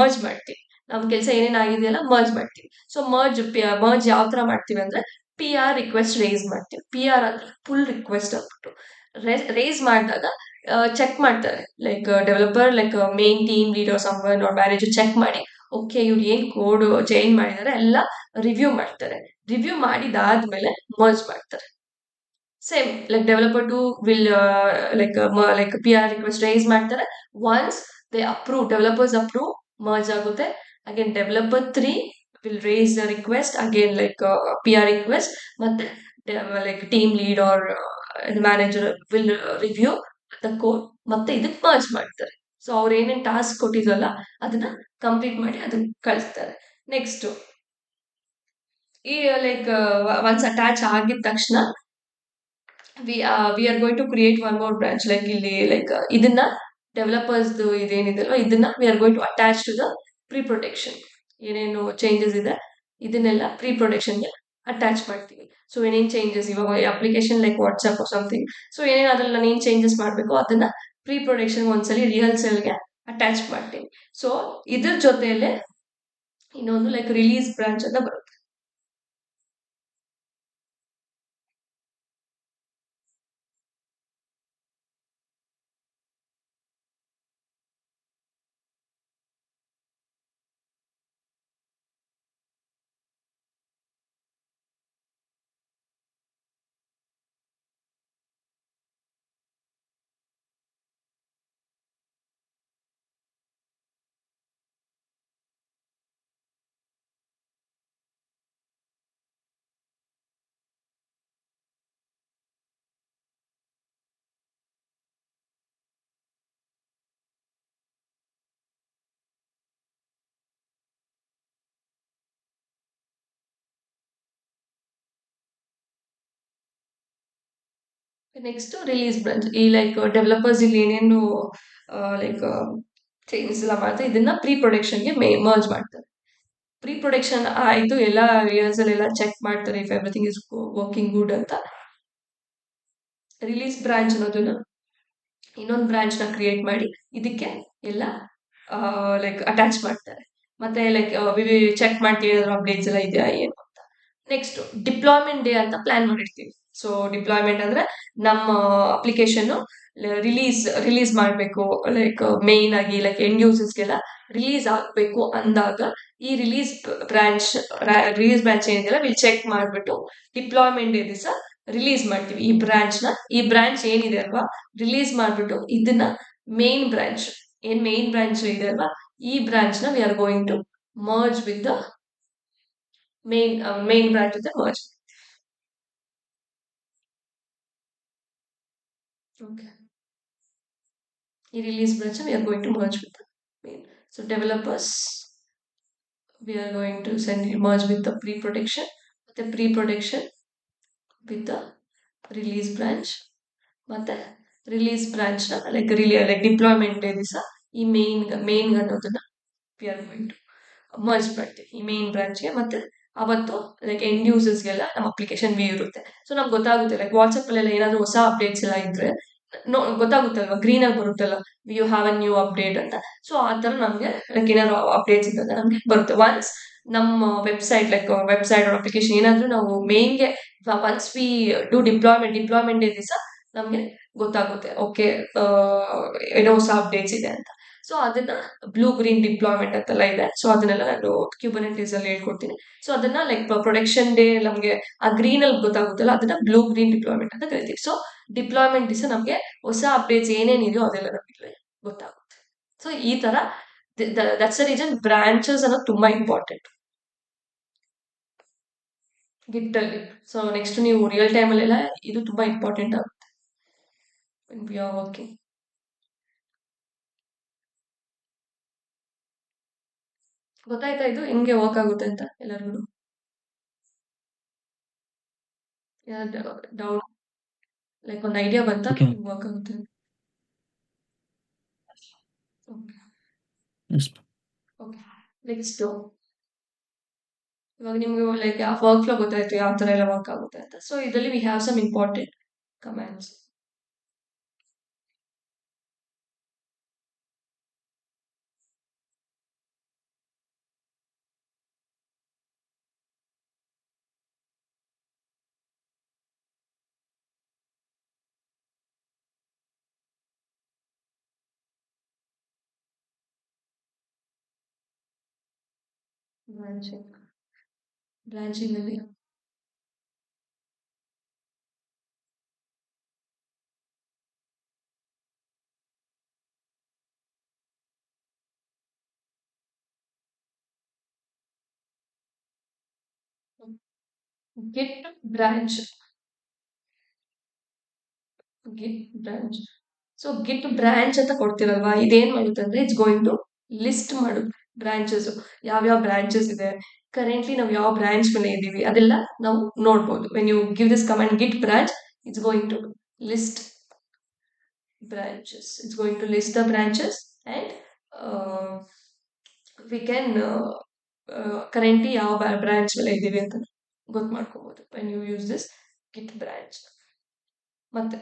merge ಮಾಡ್ತೀವಿ. ನಮ್ ಕೆಲಸ ಏನೇನಾಗಿದೆಯಲ್ಲ ಮರ್ಜ್ ಮಾಡ್ತೀವಿ. ಸೊ ಮರ್ಜ್ ಯಾವ ತರ ಮಾಡ್ತೀವಿ ಅಂದ್ರೆ PR ರಿಕ್ವೆಸ್ಟ್ ರೇಸ್ ಮಾಡ್ತೀವಿ. PR ಅಂದ್ರೆ ಪುಲ್ ರಿಕ್ವೆಸ್ಟ್ ಅಂದ್ಬಿಟ್ಟು ರೇಸ್ ಮಾಡಿದಾಗ ಚೆಕ್ ಮಾಡ್ತಾರೆ, like developer like main team leader someone or manager check ಮಾಡಿ ಓಕೆ ಇವ್ರು ಏನ್ ಕೋಡ್ ಚೇಂಜ್ ಮಾಡಿದಾರೆ ಎಲ್ಲ ರಿವ್ಯೂ ಮಾಡ್ತಾರೆ. ರಿವ್ಯೂ ಮಾಡಿದಾದ್ಮೇಲೆ ಮರ್ಜ್ ಮಾಡ್ತಾರೆ. Same like developer 2 will like PR request raise ಮಾಡ್ತಾರೆ. Once they approve, developers approve, merge ಆಗುತ್ತೆ. Again developer 3 will raise the request again like PR request, ಮತ್ತೆ like team lead or manager will review the code ಮತ್ತೆ ಇದಕ್ಕೆ merge ಮಾಡ್ತಾರೆ. So ಅವ್ರು ಏನೇನ್ task ಕೊಟ್ಟಿದ್ರಲ್ಲ ಅದನ್ನ complete ಮಾಡಿ ಅದನ್ನ ಕಳಿಸ್ತಾರೆ. ನೆಕ್ಸ್ಟ್ ಈ ಲೈಕ್ ಒನ್ಸ್ ಅಟ್ಯಾಚ್ ಆಗಿದ ತಕ್ಷಣ we are going to create one more branch. Like ಇಲ್ಲಿ ಲೈಕ್ ಇದನ್ನ ಡೆವಲಪರ್ಸ್ ಇದೇನಿದೆಲ್ವ ಇದನ್ನ we are going to attach to the pre protection. ಏನೇನು ಚೇಂಜಸ್ ಇದೆ ಇದನ್ನೆಲ್ಲ ಪ್ರೀ ಪ್ರೊಟೆಕ್ಷನ್ಗೆ ಅಟ್ಯಾಚ್ ಮಾಡ್ತೀವಿ. ಸೊ ಏನೇನು ಚೇಂಜಸ್ ಇವಾಗ application like WhatsApp something, so ಏನೇನು ಅದ್ರಲ್ಲಿ ನಾನು ಏನು ಚೇಂಜಸ್ ಮಾಡಬೇಕು ಅದನ್ನ ಪ್ರೀ ಪ್ರೊಟೆಕ್ಷನ್ ಒಂದ್ಸಲಿ ರಿಹರ್ಸಲ್ಗೆ ಅಟ್ಯಾಚ್ ಮಾಡ್ತೀನಿ. ಸೊ ಇದ್ರ ಜೊತೆಯಲ್ಲೇ ಇನ್ನೊಂದು ಲೈಕ್ ರಿಲೀಸ್ ಬ್ರಾಂಚ್ ಅಂತ ಬರುತ್ತೆ. Next release branch. ಈ ಲೈಕ್ ಡೆವಲಪರ್ಸ್ ಇಲ್ಲಿ ಏನೇನು ಲೈಕ್ ಚೇಂಜಸ್ ಎಲ್ಲ ಮಾಡ್ತಾರೆ ಇದನ್ನ ಪ್ರೀ ಪ್ರೊಡಕ್ಷನ್ಗೆ ಮರ್ಜ್ ಮಾಡ್ತಾರೆ. ಪ್ರೀ ಪ್ರೊಡಕ್ಷನ್ ಆಯ್ತು, ಎಲ್ಲ ರಿಹರ್ಸಲ್ ಎಲ್ಲ ಚೆಕ್ ಮಾಡ್ತಾರೆ if everything is working good ಅಂತ. ರಿಲೀಸ್ ಬ್ರಾಂಚ್ ಅನ್ನೋದನ್ನ ಇನ್ನೊಂದು ಬ್ರಾಂಚ್ ನ ಕ್ರಿಯೇಟ್ ಮಾಡಿ ಇದಕ್ಕೆ ಎಲ್ಲ ಲೈಕ್ ಅಟ್ಯಾಚ್ ಮಾಡ್ತಾರೆ. ಮತ್ತೆ ಲೈಕ್ ಚೆಕ್ ಮಾಡ್ತೀವಿ ಅದ್ರ ಅಪ್ಡೇಟ್ಸ್ ಎಲ್ಲ ಇದೆಯಾ ಏನು ಅಂತ. ನೆಕ್ಸ್ಟ್ ಡಿಪ್ಲಾಯ್ಮೆಂಟ್ ಡೇ ಅಂತ ಪ್ಲಾನ್ ಮಾಡಿರ್ತೀವಿ. ಸೊ ಡಿಪ್ಲಾಯ್ಮೆಂಟ್ ಅಂದ್ರೆ ನಮ್ಮ ಅಪ್ಲಿಕೇಶನ್ ರಿಲೀಸ್ ಮಾಡಬೇಕು, ಲೈಕ್ ಮೇನ್ ಆಗಿ ಲೈಕ್ ಎಂಡ್ ಯೂಸರ್ಸ್ಗೆಲ್ಲ ರಿಲೀಸ್ ಆಗಬೇಕು ಅಂದಾಗ ಈ ರಿಲೀಸ್ ಬ್ರಾಂಚ್ ಏನಿದೆಯಲ್ಲ ವಿಲ್ ಚೆಕ್ ಮಾಡಿಬಿಟ್ಟು ಡಿಪ್ಲಾಯ್ಮೆಂಟ್ ಡೇ ದಿವಸ ರಿಲೀಸ್ ಮಾಡ್ತೀವಿ ಈ ಬ್ರಾಂಚ್ ಏನಿದೆ ಅಲ್ವಾ ರಿಲೀಸ್ ಮಾಡ್ಬಿಟ್ಟು ಇದನ್ನ ಮೇನ್ ಬ್ರಾಂಚ್ ಇದೆ ಅಲ್ವಾ ಈ ಬ್ರಾಂಚ್ ನ we are going to merge with the main branch ಜೊತೆ ಮರ್ಜ್. Okay. ಈ release branch we are going to merge with main. So developers we are going to merge with the pre-protection, ಮತ್ತೆ pre-protection with the release branch, ಮತ್ತೆ release branch ನ like deployment ದಿವಸ ಈ main ಅನ್ನೋದನ್ನ we are going to merge ಮಾಡ್ತೀವಿ ಈ main ಬ್ರಾಂಚ್ಗೆ. ಮತ್ತೆ ಅವತ್ತು ಲೈಕ್ ಎಂಡ್ ಯೂಸರ್ಸ್ಗೆಲ್ಲ ನಮ್ಮ ಅಪ್ಲಿಕೇಶನ್ ವ್ಯೂ ಇರುತ್ತೆ. ಸೊ ನಮ್ಗೆ ಗೊತ್ತಾಗುತ್ತೆ ಲೈಕ್ ವಾಟ್ಸಪ್ಪಲ್ಲೆಲ್ಲ ಏನಾದರೂ ಹೊಸ ಅಪ್ಡೇಟ್ಸ್ ಎಲ್ಲ ಇದ್ರೆ ಗೊತ್ತಾಗುತ್ತಲ್ವಾ, ಗ್ರೀನಲ್ಲಿ ಬರುತ್ತಲ್ಲ you have a new update ಅಂತ. ಸೊ ಆ ಥರ ನಮಗೆ ಲೈಕ್ ಏನಾದ್ರು ಅಪ್ಡೇಟ್ಸ್ ಇದ್ದಾಗ ನಮಗೆ ಬರುತ್ತೆ. ಒನ್ಸ್ ನಮ್ಮ ವೆಬ್ಸೈಟ್ ಅಪ್ಲಿಕೇಶನ್ ಏನಾದರೂ ನಾವು ಮೇನ್ಗೆ once we do deployment day ದಿವಸ ನಮಗೆ ಗೊತ್ತಾಗುತ್ತೆ, ಓಕೆ ಏನೋ ಹೊಸ ಅಪ್ಡೇಟ್ಸ್ ಇದೆ ಅಂತ. ಸೊ ಅದನ್ನ ಬ್ಲೂ ಗ್ರೀನ್ ಡಿಪ್ಲಾಯ್ಮೆಂಟ್ ಅಂತೆಲ್ಲ ಇದೆ. ಸೊ ಅದನ್ನೆಲ್ಲ ನಾನು ಕ್ಯೂಬರ್ನೆಟೀಸ್ ಅಲ್ಲಿ ಹೇಳ್ಕೊಡ್ತೀನಿ. ಸೊ ಅದನ್ನ ಲೈಕ್ ಪ್ರೊಡಕ್ಷನ್ ಡೇ ನಮಗೆ ಆ ಗ್ರೀನ್ ಅಲ್ಲಿ ಗೊತ್ತಾಗುತ್ತಲ್ಲ, ಅದನ್ನ ಬ್ಲೂ ಗ್ರೀನ್ ಡಿಪ್ಲಾಯ್ಮೆಂಟ್ ಅಂತ ಕರಿತೀವಿ. ಸೊ ಡಿಪ್ಲಾಯ್ಮೆಂಟ್ ದಿವಸ ನಮಗೆ ಹೊಸ ಅಪ್ಡೇಟ್ಸ್ ಏನೇನಿದೆಯೋ ಅದೆಲ್ಲ ನಮಗೆ ಗೊತ್ತಾಗುತ್ತೆ. ಸೊ ಈ ತರ ದಟ್ಸ್ ದ ರೀಸನ್ ಬ್ರಾಂಚಸ್ ಅನ್ನೋದು ತುಂಬಾ ಇಂಪಾರ್ಟೆಂಟ್ ಗಿಟ್ ಅಲ್ಲಿ. ಸೊ ನೆಕ್ಸ್ಟ್ ನೀವು ರಿಯಲ್ ಟೈಮ್ ಅಲ್ಲೆಲ್ಲ ಇದು ತುಂಬಾ ಇಂಪಾರ್ಟೆಂಟ್ ಆಗುತ್ತೆ when we are working. ಗೊತ್ತಾಯ್ತಾ ಇದು ಹೆಂಗೆ ವರ್ಕ್ ಆಗುತ್ತೆ ಅಂತ ಎಲ್ಲರಿಗೂ? ಡೌಟ್ ಲೈಕ್ ಒಂದು ಐಡಿಯಾ ಬಂತಾ Okay. ಹೆಂಗೆ ವರ್ಕ್ ಆಗುತ್ತೆ? Okay Yes. ಓಕೆ ನೆಕ್ಸ್ಟ್ ಇವಾಗ ನಿಮ್ಗೆ ಲೈಕ್ ಯಾವ ವರ್ಕ್ ಫ್ಲೋ ಗೊತ್ತಾಯ್ತು ಯಾವ ತರ ಎಲ್ಲ ವರ್ಕ್ ಆಗುತ್ತೆ ಅಂತ. ಸೊ ಇದರಲ್ಲಿ we have some important commands. Branching ಅಲ್ಲಿ git branch so git branch ಅಂತ ಕೊಡ್ತಿರಲ್ವಾ, ಇದೇನ್ ಮಾಡುತ್ತೆ ಅಂದ್ರೆ ಇಟ್ಸ್ ಗೋಯಿಂಗ್ ಟು ಲಿಸ್ಟ್ ಮಾಡುದು ಬ್ರಾಂಚಸ್, ಯಾವ್ಯಾವ ಬ್ರಾಂಚಸ್ ಇದೆ, ಕರೆಂಟ್ಲಿ ನಾವು ಯಾವ ಬ್ರಾಂಚ್ ಮೇಲೆ ಇದೀವಿ ಅದೆಲ್ಲ ನಾವು ನೋಡ್ಬೋದು. When you give this command git branch, it's going to list branches. It's going to list the branches and we can currently ಯಾವ ಬ್ರಾಂಚ್ ಮೇಲೆ ಇದೀವಿ ಅಂತ ಗೊತ್ತು ಮಾಡ್ಕೋಬಹುದು when you use this git branch. ಮತ್ತೆ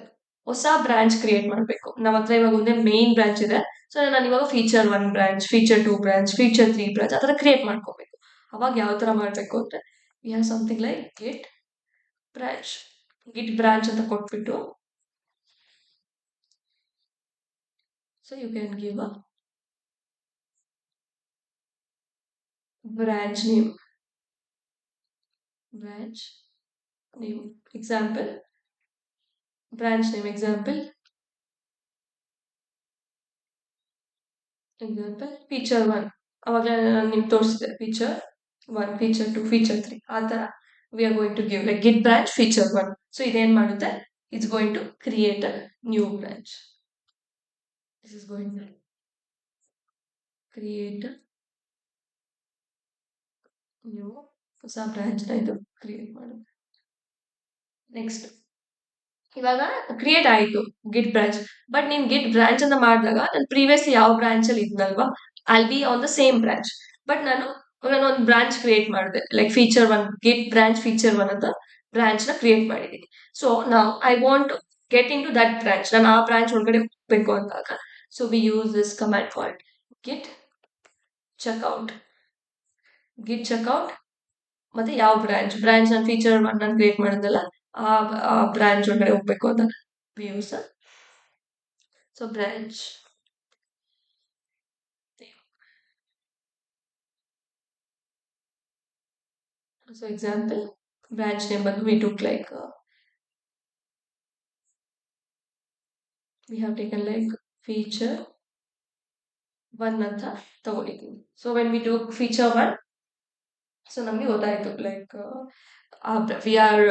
ಹೊಸ ಬ್ರಾಂಚ್ ಕ್ರಿಯೇಟ್ ಮಾಡಬೇಕು. ನಮ್ಮ ಹತ್ರ ಇವಾಗ ಒಂದೇ ಮೇನ್ ಬ್ರಾಂಚ್ ಇದೆ. ಸೊ ನಾನು ಇವಾಗ feature 1 branch, feature 2 branch, feature 3 branch ಆ ಥರ ಕ್ರಿಯೇಟ್ ಮಾಡ್ಕೋಬೇಕು. ಅವಾಗ ಯಾವ ಥರ ಮಾಡಬೇಕು ಅಂದ್ರೆ we have something like git branch ಅಂತ ಕೊಟ್ಬಿಟ್ಟು, so you can give a branch name example, branch name example feature 1. ಅವಾಗ ನಿಮ್ಗೆ ತೋರಿಸಿದೆ feature 1, feature 2, feature 3 ಆ ಥರ we are going to give like git branch feature 1. so ಇದೇನ್ ಮಾಡುತ್ತೆ, it's going to create a new branch. This is going to create a new ಹೊಸ branch ನ ಇದು ಕ್ರಿಯೇಟ್ ಮಾಡುತ್ತೆ. ನೆಕ್ಸ್ಟ್ ಇವಾಗ ಕ್ರಿಯೇಟ್ ಆಯ್ತು ಗಿಟ್ ಬ್ರಾಂಚ್, ಬಟ್ ನೀನ್ ಗಿಟ್ ಬ್ರಾಂಚ್ ಅಂತ ಮಾಡಿದಾಗ ನಾನು ಪ್ರೀವಿಯಸ್ಲಿ ಯಾವ ಬ್ರಾಂಚ್ ಅಲ್ಲಿ ಇದ್ನಲ್ವಾ I'll be on the same branch. But ನಾನು ಒಂದು ಬ್ರಾಂಚ್ ಕ್ರಿಯೇಟ್ ಮಾಡಿದೆ like feature 1 git branch feature 1 ಅಂತ ಬ್ರಾಂಚ್ ನ ಕ್ರಿಯೇಟ್ ಮಾಡಿದ್ದೀನಿ. ಸೊ ನಾವು I want to get into that branch, ನಾನು ಆ ಬ್ರಾಂಚ್ ಒಳಗಡೆ ಹೋಗ್ಬೇಕು ಅಂದಾಗ so we use this command called git checkout. ಮತ್ತೆ ಯಾವ ಬ್ರಾಂಚ್ ನಾನು ಫೀಚರ್ 1 ನಾನು ಕ್ರಿಯೇಟ್ ಮಾಡಿದ್ನಲ್ಲ ಆ ಬ್ರಾಂಚ್ ಒಳಗಡೆ ಹೋಗ್ಬೇಕು ಅಂತ we use the so branch. So example branch name but we took like we have taken like feature 1 ಅಂತ ತಗೊಂಡಿದ್ದೀವಿ. So when we do feature 1, so ನಮಗೆ ಗೊತ್ತಾಯ್ತು like we are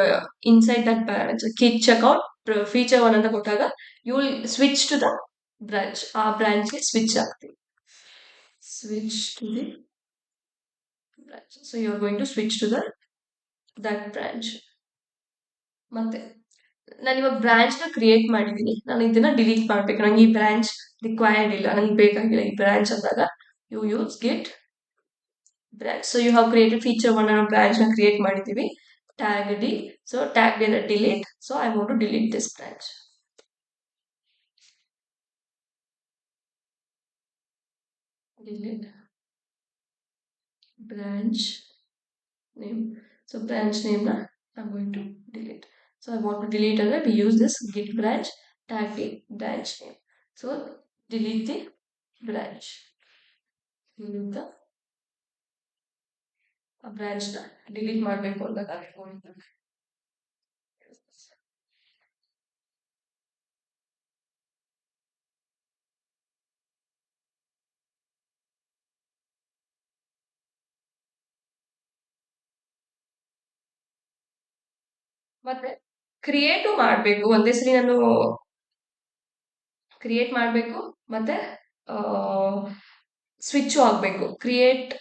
inside that branch git checkout feature 1 ಅಂತ ಕೊಟ್ಟಾಗ you will switch to the branch, ಆ ಬ್ರಾಂಚ್ಗೆ switch ಆಗ್ತೀವಿ. Switch to the branch, so you are going to switch to that branch. ಮತ್ತೆ ನಾನು ಇವಾಗ ಬ್ರಾಂಚ್ ನ ಕ್ರಿಯೇಟ್ ಮಾಡಿದ್ದೀನಿ, ನಾನು ಇದನ್ನ ಡಿಲೀಟ್ ಮಾಡ್ಬೇಕು, ನಂಗೆ ಈ ಬ್ರಾಂಚ್ ರಿಕ್ವೈರ್ಡ್ ಇಲ್ಲ, ನಂಗೆ ಬೇಕಾಗಿಲ್ಲ ಈ ಬ್ರಾಂಚ್ ಅಂದಾಗ you use git branch. So you have created feature one and branch na create ಮಾಡಿದೀವಿ. Tag D. So tag D delete. So I want to delete this branch. Delete branch name. So branch name na I'm going to delete. So I want to delete and we use this git branch tag D branch name. So delete the branch. Delete the branch na delete ಮಾಡಬೇಕು ಅಂದಾಗ ಮತ್ತೆ create ಮಾಡಬೇಕು ಒಂದೇ ಸರಿ ನಾನು create ಮಾಡಬೇಕು ಮತ್ತೆ switch ಆಗಬೇಕು ಕ್ರಿಯೇಟ್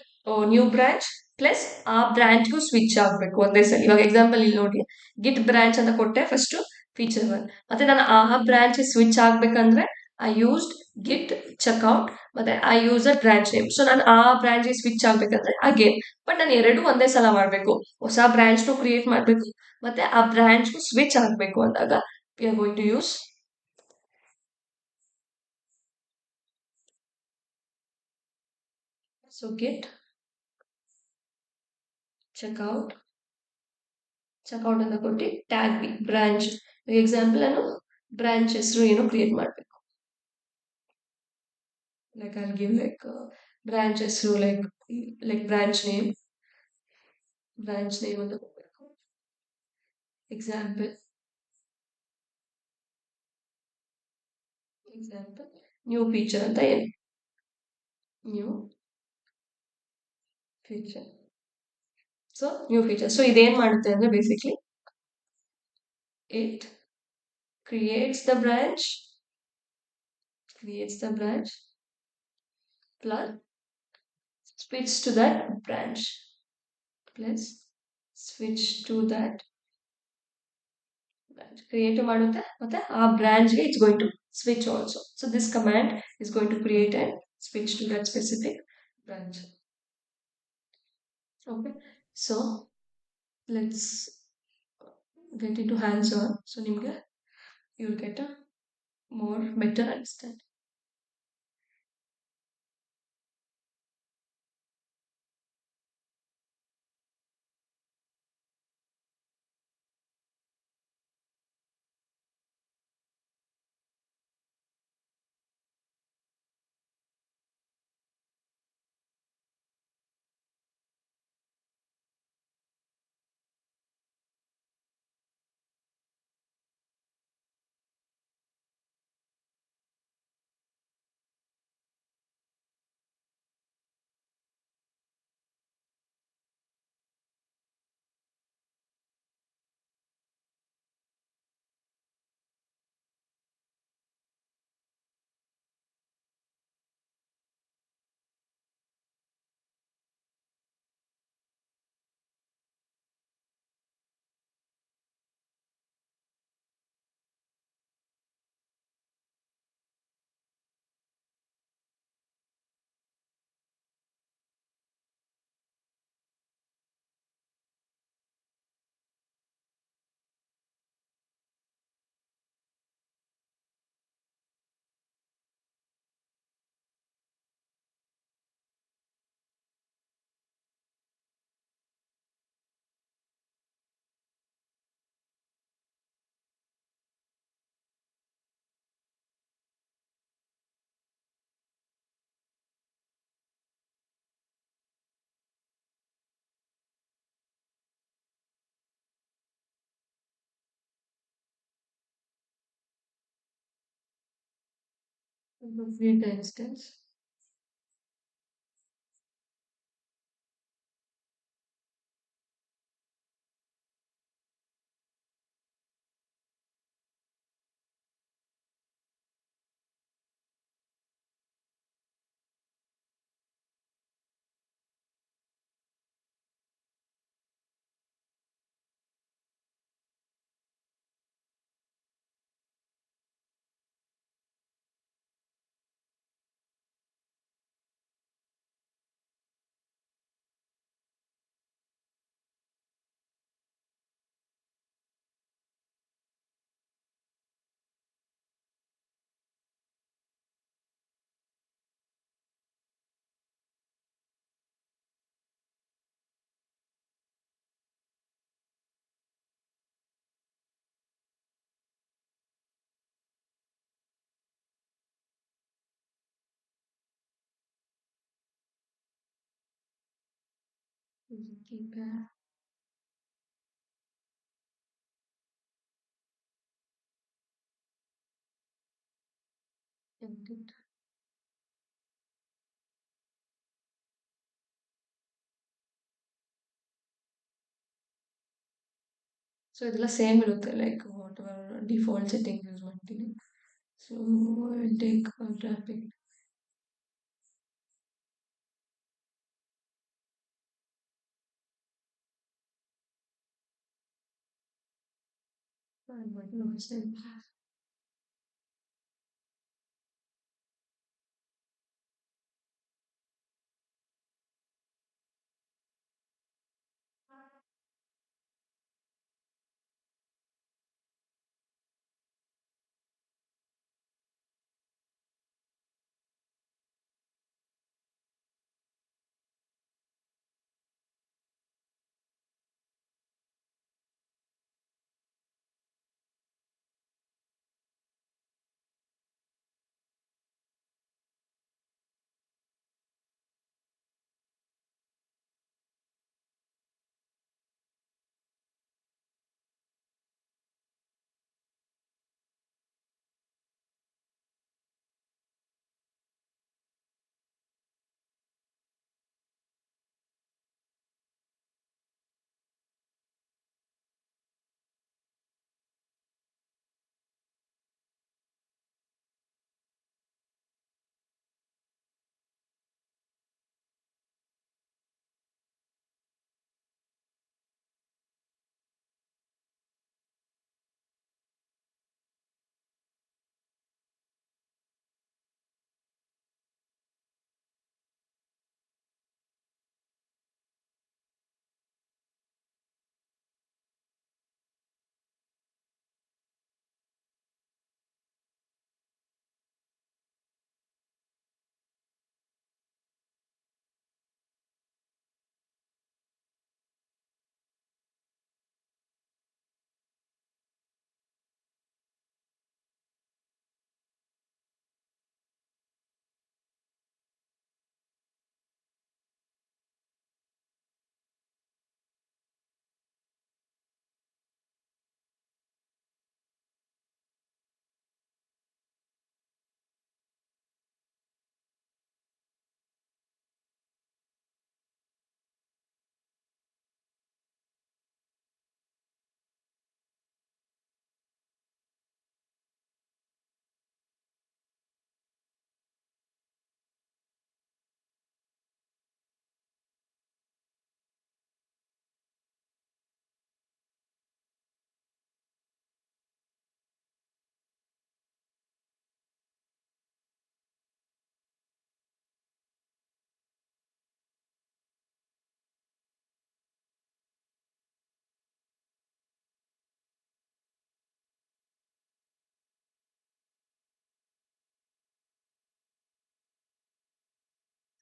ನ್ಯೂ ಬ್ರಾಂಚ್ ಪ್ಲಸ್ ಆ ಬ್ರಾಂಚ್ಗೂ ಸ್ವಿಚ್ ಆಗಬೇಕು ಒಂದೇ ಸರಿ ಇವಾಗ ಎಕ್ಸಾಂಪಲ್ ಇಲ್ಲಿ ನೋಡಿ ಗಿಟ್ ಬ್ರಾಂಚ್ ಅಂತ ಕೊಟ್ಟೆ ಫಸ್ಟ್ ಫೀಚರ್ ಒನ್ ಮತ್ತೆ ನಾನು ಆ ಬ್ರಾಂಚ್ ಸ್ವಿಚ್ ಆಗ್ಬೇಕಂದ್ರೆ ಐ ಯೂಸ್ಡ್ ಗಿಟ್ ಚೆಕ್ಔಟ್ ಮತ್ತೆ I use a branch name so ನಾನು ಆ ಬ್ರಾಂಚ್ ಸ್ವಿಚ್ ಆಗ್ಬೇಕಂದ್ರೆ ಅಗೇನ್ ಬಟ್ ನಾನು ಎರಡು ಒಂದೇ ಸಲ ಮಾಡಬೇಕು ಹೊಸ ಬ್ರಾಂಚ್ನು ಕ್ರಿಯೇಟ್ ಮಾಡಬೇಕು ಮತ್ತೆ ಆ ಬ್ರಾಂಚ್ಗೂ ಸ್ವಿಚ್ ಆಗಬೇಕು ಅಂದಾಗ we are going to use so git checkout checkout ಅಂತ ಕೊಟ್ಟು ಟ್ಯಾಗ್ ಬಿ ಬ್ರಾಂಚ್ ಎಕ್ಸಾಂಪಲ್ ನಾನು ಬ್ರಾಂಚ್ ಹೆಸರು ಏನು ಕ್ರಿಯೇಟ್ ಮಾಡಬೇಕು like I give like branch ಹೆಸರು ಲೈಕ್ ಬ್ರಾಂಚ್ ನೇಮ್ ಅಂತ ಕೊಡಬೇಕು ಎಕ್ಸಾಂಪಲ್ ನ್ಯೂ ಫೀಚರ್ ಅಂತ ಏನು new feature so new feature so ಇದೇನ್ ಮಾಡುತ್ತೆ ಅಂದ್ರೆ basically it creates the branch plus switch to that branch plus switch to that branch create ಮಾಡುತ್ತೆ ಮತ್ತೆ ಆ branch ಗೆ it's going to switch also so this command is going to create and switch to that specific branch okay so let's get into hands on so ನಿಮಗೆ you'll get a more better understanding create the instance keypad, edit. So ಇದೆಲ್ಲ same ಇರುತ್ತೆ like whatever default setting use ಮಾಡ್ತೀನಿ. So I take wrapping.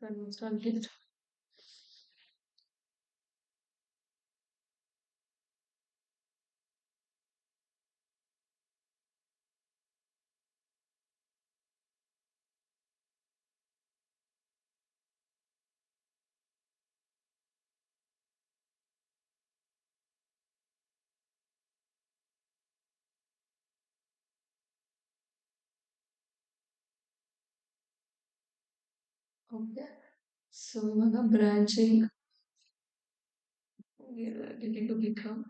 So I'm installing it. Okay. So ಇವಾಗ branching delete to GitHub.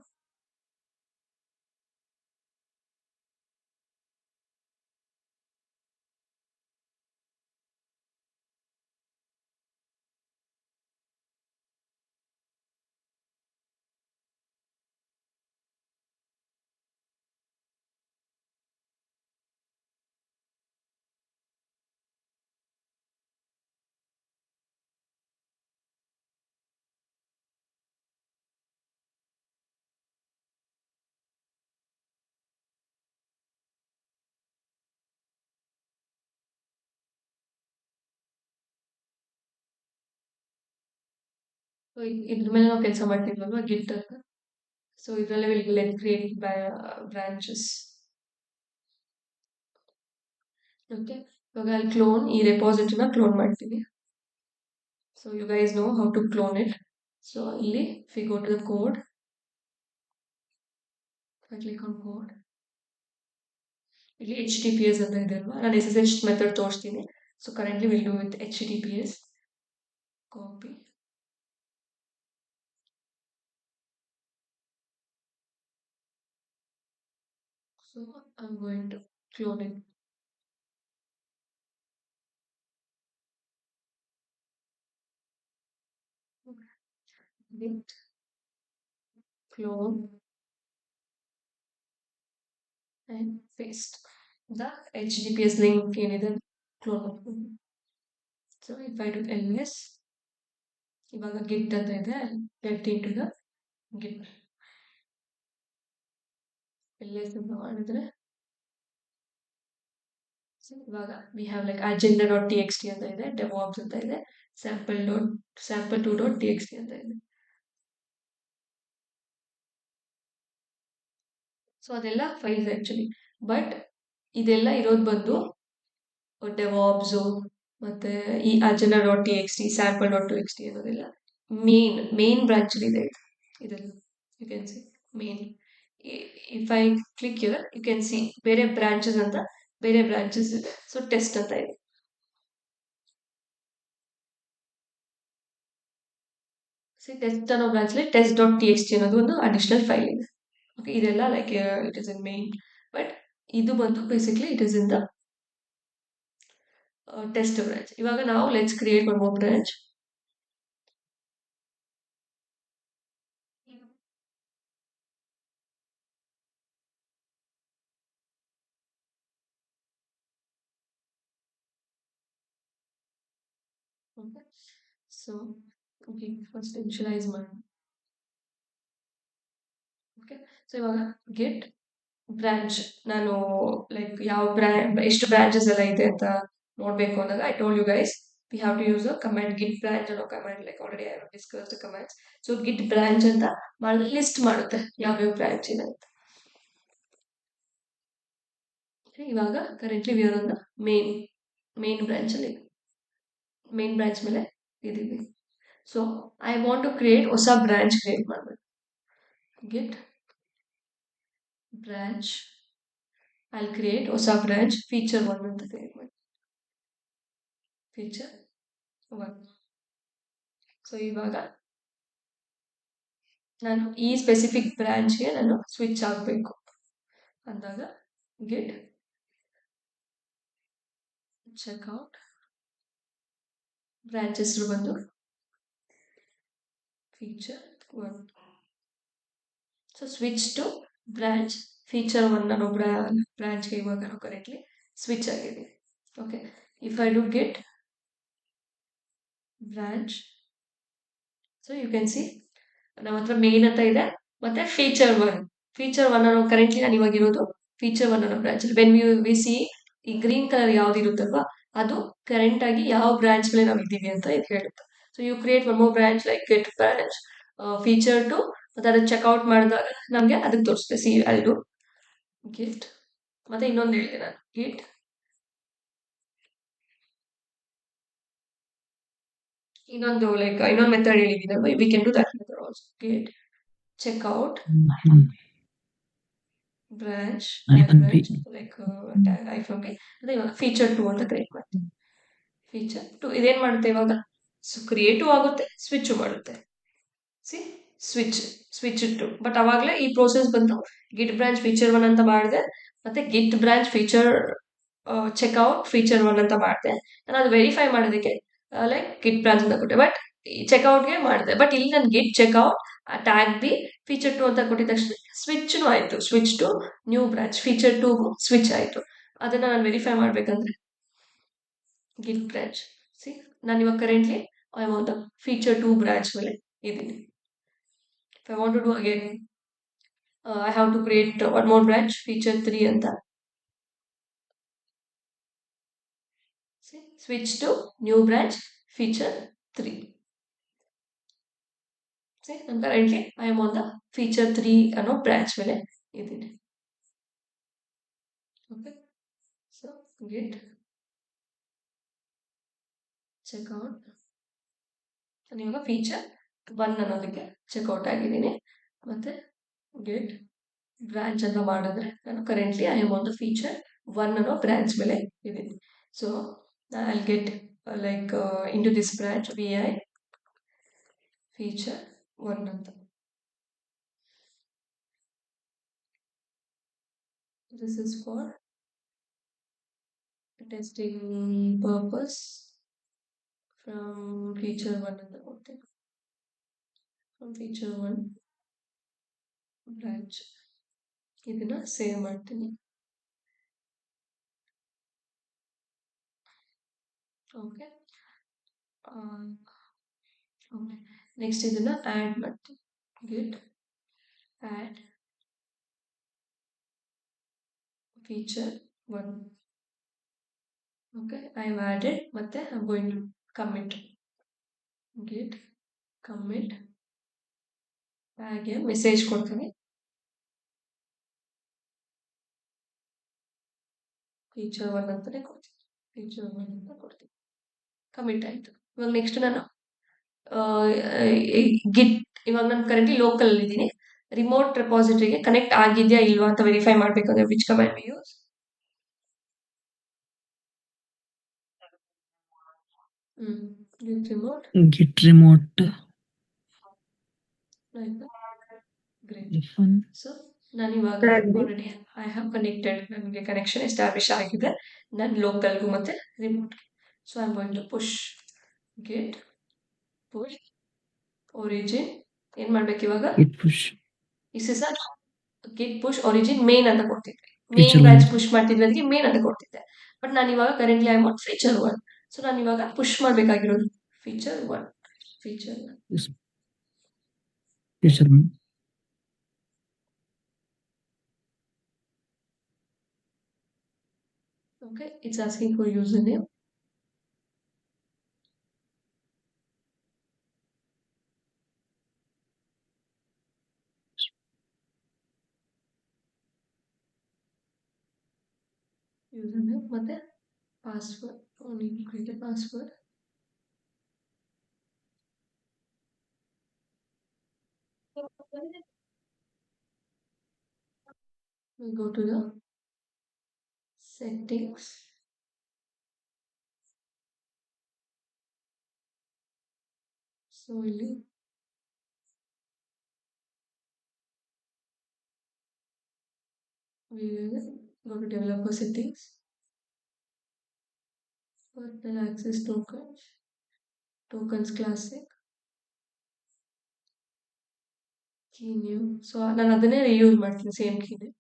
So ಇದ್ರ ಮೇಲೆ ನಾವು ಕೆಲಸ ಮಾಡ್ತಿದ್ವಲ್ವಾ git ಅಂತ. ಸೊ ಇದರಲ್ಲಿ will let create branches. Okay, ಇವಾಗ ಅಲ್ಲಿ ಕ್ಲೋನ್ ಈ ರೆಪಾಸಿಟರಿನ ಕ್ಲೋನ್ ಮಾಡ್ತೀವಿ. So you guys know how to clone it. So ಇಲ್ಲಿ if we go to the code, if I click on code, ಇಲ್ಲಿ HTTPS ಅಂತ ಇದೆ ಅಲ್ವಾ, ನಾನು SSH ಮೆಥಡ್ ತೋರಿಸ್ತೀನಿ. So currently will do with HTTPS. Copy, so I'm going to clone it. Git clone and paste the HTTPS link ಏನಿದೆ clown ಮಾಡ್ತೀನಿ. So if I do ls, ಇವಾಗ ಗಿಟ್ ಅಂತ ಇದೆ, get into the git. ls ಅಂತ ಮಾಡಿದ್ರೆ ಇವಾಗ we have like agenda.txt ಅಂತ ಇದೆ, devops ಅಂತ ಇದೆ, sample2.txt ಅಂತ ಇದೆ. ಸೊ ಅದೆಲ್ಲ ಫೈಲ್ಸ್ ಆಕ್ಚುಲಿ, ಬಟ್ ಇದೆಲ್ಲ ಇರೋದು ಬಂದು ಡೆವಾಬ್ಸ್ ಮತ್ತೆ ಈ agenda.txt, sample.txt ಅನ್ನೋದೆಲ್ಲ ಮೇನ್ ಬ್ರಾಂಚ್ ಇದೆ ಇದೆಲ್ಲ. You can see main. If I click here you can see ಬೇರೆ ಬ್ರಾಂಚಸ್ ಅಂತ ಬೇರೆ ಬ್ರಾಂಚಸ್ ಇದೆ. ಸೊ ಟೆಸ್ಟ್ ಅಂತ ಇದೆ. ಸಿ ಟೆಸ್ಟ್ ಅನ್ನೋ ಬ್ರಾಂಚಲ್ಲಿ test.txt ಅನ್ನೋದು ಒಂದು ಅಡಿಷನಲ್ ಫೈಲ್ ಇದೆ. ಓಕೆ, ಇದೆಲ್ಲ like it is in main, but ಇದು ಬಂದು basically it is in the test branch. ಇವಾಗ ನಾವು let's create one more branch. Okay, so okay, first initialize ಮಾಡೋಣ. ಓಕೆ, ಸೊ ಇವಾಗ ಗೆಟ್ ಬ್ರಾಂಚ್, ನಾನು ಲೈಕ್ ಯಾವ ಎಷ್ಟು ಬ್ರಾಂಚಸ್ ಎಲ್ಲ ಇದೆ ಅಂತ ನೋಡ್ಬೇಕು ಅಂದಾಗ I told you guys we have to use a command git branch ಅನ್ನೋ command. Like already I have discussed commands. So git branch ಅಂತ ಮಾಡಿ ಲಿಸ್ಟ್ ಮಾಡುತ್ತೆ ಯಾವ್ಯಾವ ಬ್ರಾಂಚ್ ಇದೆ ಅಂತ. ಇವಾಗ currently we are on the main branch ಅಲ್ಲಿ, main branch ಮೇಲೆ ಇದೀವಿ. So I want to create ಹೊಸ ಬ್ರಾಂಚ್ ಕ್ರಿಯೇಟ್ ಮಾಡಬೇಕು. ಗಿಟ್ ಬ್ರಾಂಚ್, ಐ ಕ್ರಿಯೇಟ್ ಹೊಸ ಬ್ರಾಂಚ್ ಫೀಚರ್ 1 ಅಂತ ಕ್ರಿಯೇಟ್ ಮಾಡಿ. ಫೀಚರ್ 1. ಸೊ ಇವಾಗ ನಾನು ಈ ಸ್ಪೆಸಿಫಿಕ್ ಬ್ರಾಂಚ್ಗೆ ನಾನು ಸ್ವಿಚ್ ಆಗಬೇಕು ಅಂದಾಗ ಗಿಟ್ ಚೆಕ್ಔಟ್, ಬ್ರಾಂಚ್ ಹೆಸರು ಬಂದು feature 1. So switch to branch feature 1 ಅನ್ನೋ ಬ್ರಾಂಚ್ಗೆ ಇವಾಗ ನಾವು ಕರೆಕ್ಟ್ಲಿ ಸ್ವಿಚ್ ಆಗಿದ್ದೀವಿ. Okay, if I do git branch, so you can see ನಮ್ಮ ಹತ್ರ ಮೇನ್ ಅಂತ ಇದೆ ಮತ್ತೆ ಫೀಚರ್ 1 ಅನ್ನೋ ಕರೆಂಟ್ಲಿ ನಾನು ಇವಾಗ ಇರೋದು ಫೀಚರ್ 1 ಅನ್ನೋ ಬ್ರಾಂಚ್. ವೆನ್ ವಿ ಸಿ ಈ ಗ್ರೀನ್ ಕಲರ್ ಯಾವ್ದು ಇರುತ್ತಲ್ವಾ ಅದು ಕರೆಂಟ್ ಆಗಿ ಯಾವ ಬ್ರಾಂಚ್ ಮೇಲೆ ನಾವು ಇದ್ದೀವಿ ಅಂತ ಇದು ಹೇಳುತ್ತೆ. So you create one more branch like git branch feature 2, ಮತ್ತೆ ಅದನ್ನ ಚೆಕ್ಔಟ್ ಮಾಡಿದಾಗ ನಮಗೆ ಅದಕ್ಕೆ ತೋರಿಸುತ್ತೆ. ಸಿ ಅದು ಗಿಟ್, ಮತ್ತೆ ಇನ್ನೊಂದು ಹೇಳಿದೆ ನಾನು ಗಿಟ್ ಇನ್ನೊಂದು ಮೆಥಡ್ ಹೇಳಿದ್ದೀನಲ್ವಾ, we can do that method also. Git checkout branch like I form ಅದೇ ಇವಾಗ ಫೀಚರ್ 2 ಅಂತ ಕ್ರಿಯೇಟ್ ಮಾಡ್ತೀವಿ. ಫೀಚರ್ 2 ಇದೇನ್ ಮಾಡುತ್ತೆ ಇವಾಗ, ಸೊ ಕ್ರಿಯೇಟಿವ್ ಆಗುತ್ತೆ, ಸ್ವಿಚ್ ಮಾಡುತ್ತೆ. ಸಿ ಸ್ವಿಚ್ ಟು, ಬಟ್ ಅವಾಗಲೇ ಈ ಪ್ರೋಸೆಸ್ ಬಂದು ಗಿಟ್ ಬ್ರಾಂಚ್ ಫೀಚರ್ 1 ಅಂತ ಮಾಡಿದೆ, ಮತ್ತೆ ಗಿಟ್ ಬ್ರಾಂಚ್ ಫೀಚರ್ ಚೆಕ್ಔಟ್ ಫೀಚರ್ 1 ಅಂತ ಮಾಡಿದೆ. ನಾನು ಅದು ವೆರಿಫೈ ಮಾಡೋದಕ್ಕೆ ಲೈಕ್ ಗಿಟ್ ಬ್ರಾಂಚ್ ಅಂತ ಕೊಟ್ಟೆ, ಬಟ್ ಚೆಕ್ಔಟ್ಗೆ ಮಾಡಿದೆ. ಬಟ್ ಇಲ್ಲಿ ನಾನು git checkout tag b feature 2 ಅಂತ ಕೊಟ್ಟಿದ ತಕ್ಷಣ ಸ್ವಿಚ್ನು ಆಯ್ತು, switch to new branch feature 2ಗೂ ಸ್ವಿಚ್ ಆಯ್ತು. ಅದನ್ನ ನಾನು ವೆರಿಫೈ ಮಾಡ್ಬೇಕಂದ್ರೆ ಗಿಟ್ ಬ್ರಾಂಚ್, ಸಿ ನಾನು ಇವಾಗ currently I am on the feature 2 branch ಮೇಲೆ ಇದ್ದೀನಿ. If I want to do again, I have to create one more branch, feature 3 ಅಂತ. See, switch to new branch, feature 3. See, I'm currently I am on the feature 3 ಅನ್ನೋ branch ಮೇಲೆ ಇದ್ದೀನಿ. Okay, so git check out. So ಇವಾಗ feature 1 ಅನ್ನೋದಕ್ಕೆ checkout ಆಗಿದ್ದೀನಿ. ಮತ್ತೆ get branch ಅಂತ ಮಾಡಿದ್ರೆ ನಾನು currently I am on the feature 1 ಅನ್ನೋ ಬ್ರಾಂಚ್ ಮೇಲೆ ಇದ್ದೀನಿ. So I get like into this branch VI feature 1 ಅಂತ. This is for testing purpose from feature 1 ಅಂತ ಕೊಡ್ತೀನಿ. From feature 1 branch ಇದನ್ನ ಸೇವ್ ಮಾಡ್ತೀನಿ. Okay, okay. ನೆಕ್ಸ್ಟ್ ಇದನ್ನ add ಮಾಡ್ತೀನಿ. Git add feature 1. Okay, I have added. ಮತ್ತೆ I am going to commit. Git commit ಹಾಗೆ message ಕೊಡ್ತೀನಿ. ಫೀಚರ್ 1 ಅಂತಾನೆ ಕೊಡ್ತೀನಿ. ಫೀಚರ್ 1 ಅಂತ ಕೊಡ್ತೀನಿ. ಕಮಿಟ್ ಆಯಿತು. ಇವಾಗ ನೆಕ್ಸ್ಟ್ ನಾನು ಗಿಟ್ ಇವಾಗ ನಾನು ಕರೆಂಟ್ಲಿ ಲೋಕಲ್ ಇದ್ದೀನಿ. ರಿಮೋಟ್ ರೆಪಾಸಿಟರಿಗೆ ಕನೆಕ್ಟ್ ಆಗಿದೆಯಾ ಇಲ್ವಾ ಅಂತ ವೆರಿಫೈ ಮಾಡಬೇಕಂದ್ರೆ which command we use? Git remote. Git remote. Great. So ನಾನು ಇವಾಗ ಆಲ್ರೆಡಿ ಐ ಹ್ಯಾವ್ ಕನೆಕ್ಟೆಡ್. ನನಗೆ ಕನೆಕ್ಷನ್ ಎಸ್ಟಾಬ್ಲಿಷ್ ಆಗಿದೆ ನನ್ನ ಲೋಕಲ್ಗೂ ಮತ್ತೆ ರಿಮೋಟ್ಗೆ. So I am going to push git push origin. ಏನು ಮಾಡ್ಬೇಕು ಇವಾಗ? Git push is is git push origin main ಅಂತ ಕೊಡ್ತಿದ್ದೆ. Main feature branch 1. ಪುಷ್ ಮಾಡ್ತಿದ್ವಿ ಅದಕ್ಕೆ ಮೇನ್ ಅಂತ ಕೊಡ್ತಿದ್ದೆ. ಬಟ್ ನಾನು ಇವಾಗ currently I want feature 1. So ನಾನು ಇವಾಗ ಪುಷ್ ಮಾಡಬೇಕಾಗಿರೋದು feature 1. Feature 1. Yes, feature 1. Okay, it's asking for username. Username ಮತ್ತೆ password. Oh, need to create a password. We'll go to the settings. So ಇಲ್ಲಿ we will go to developer settings. Personal access tokens. Tokens classic. Key new. So ನಾನು ಅದನ್ನೇ reuse ಮಾಡ್ತೀನಿ same ಕೀನೇ.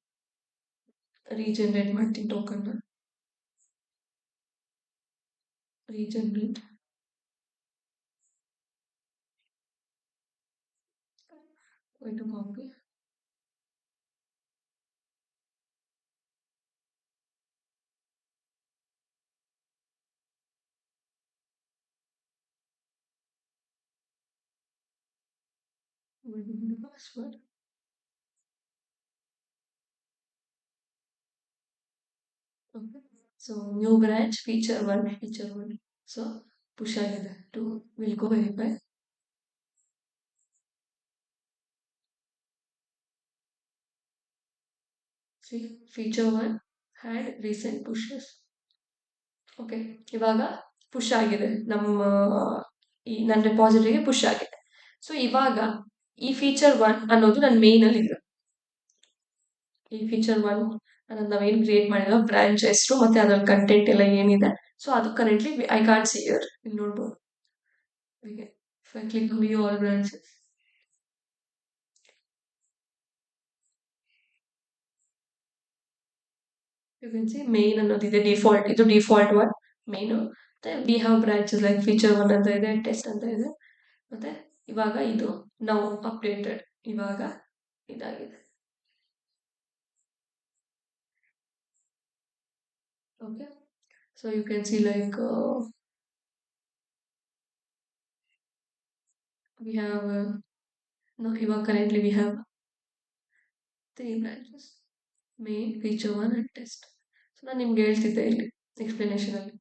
Regenerate ಮಾಡ್ತೀನಿ ಟೋಕನ್ನ. Regenerate. Going to copy. Going to the password. Okay. So new branch feature 1 feature 1. So push ಆಗಿದೆ to will go verify. See feature 1 had recent pushes. Okay, ಇವಾಗ push ಆಗಿದೆ ನನ್ನ ರೆಪಾಸಿಟರಿಗೆ push ಆಗಿದೆ. So ಇವಾಗ ಈ feature 1 ಅನ್ನೋದು ನನ್ನ ಮೇಯ್ನಲ್ಲಿ ಇದೆ. ಈ ಫೀಚರ್ 1 ಅನ್ನೋದು ನಾವೇನು ಕ್ರಿಯೇಟ್ ಮಾಡಿರೋ ಬ್ರಾಂಚ್ ಹೆಸರು ಮತ್ತೆ ಅದರ ಕಂಟೆಂಟ್ ಎಲ್ಲ ಏನಿದೆ. ಸೊ ಅದು currently I can't see here. ಇಲ್ಲಿ ನೋಡ್ಬೋದು. If I click view all branches, you can see main ಅನ್ನೋದಿದೆ ಡಿಫಾಲ್ಟ್. ಇದು ಡಿಫಾಲ್ಟ್ 1 ಮೇನು. ಮತ್ತೆ we have branches like feature 1 ಅಂತ ಇದೆ, ಟೆಸ್ಟ್ ಅಂತ ಇದೆ. ಮತ್ತೆ ಇವಾಗ ಇದು ನಾವು ಅಪ್ಡೇಟೆಡ್ ಇವಾಗ ಇದಾಗಿದೆ. Okay, so you can see like we have no, currently we have 3 branches: main, feature 1 and test. So ನಾನು ನಿಮ್ಗೆ ಹೇಳ್ತಿದ್ದೆ ಇಲ್ಲಿ ಎಕ್ಸ್ಪ್ಲನೇಷನ್ ಅಲ್ಲಿ.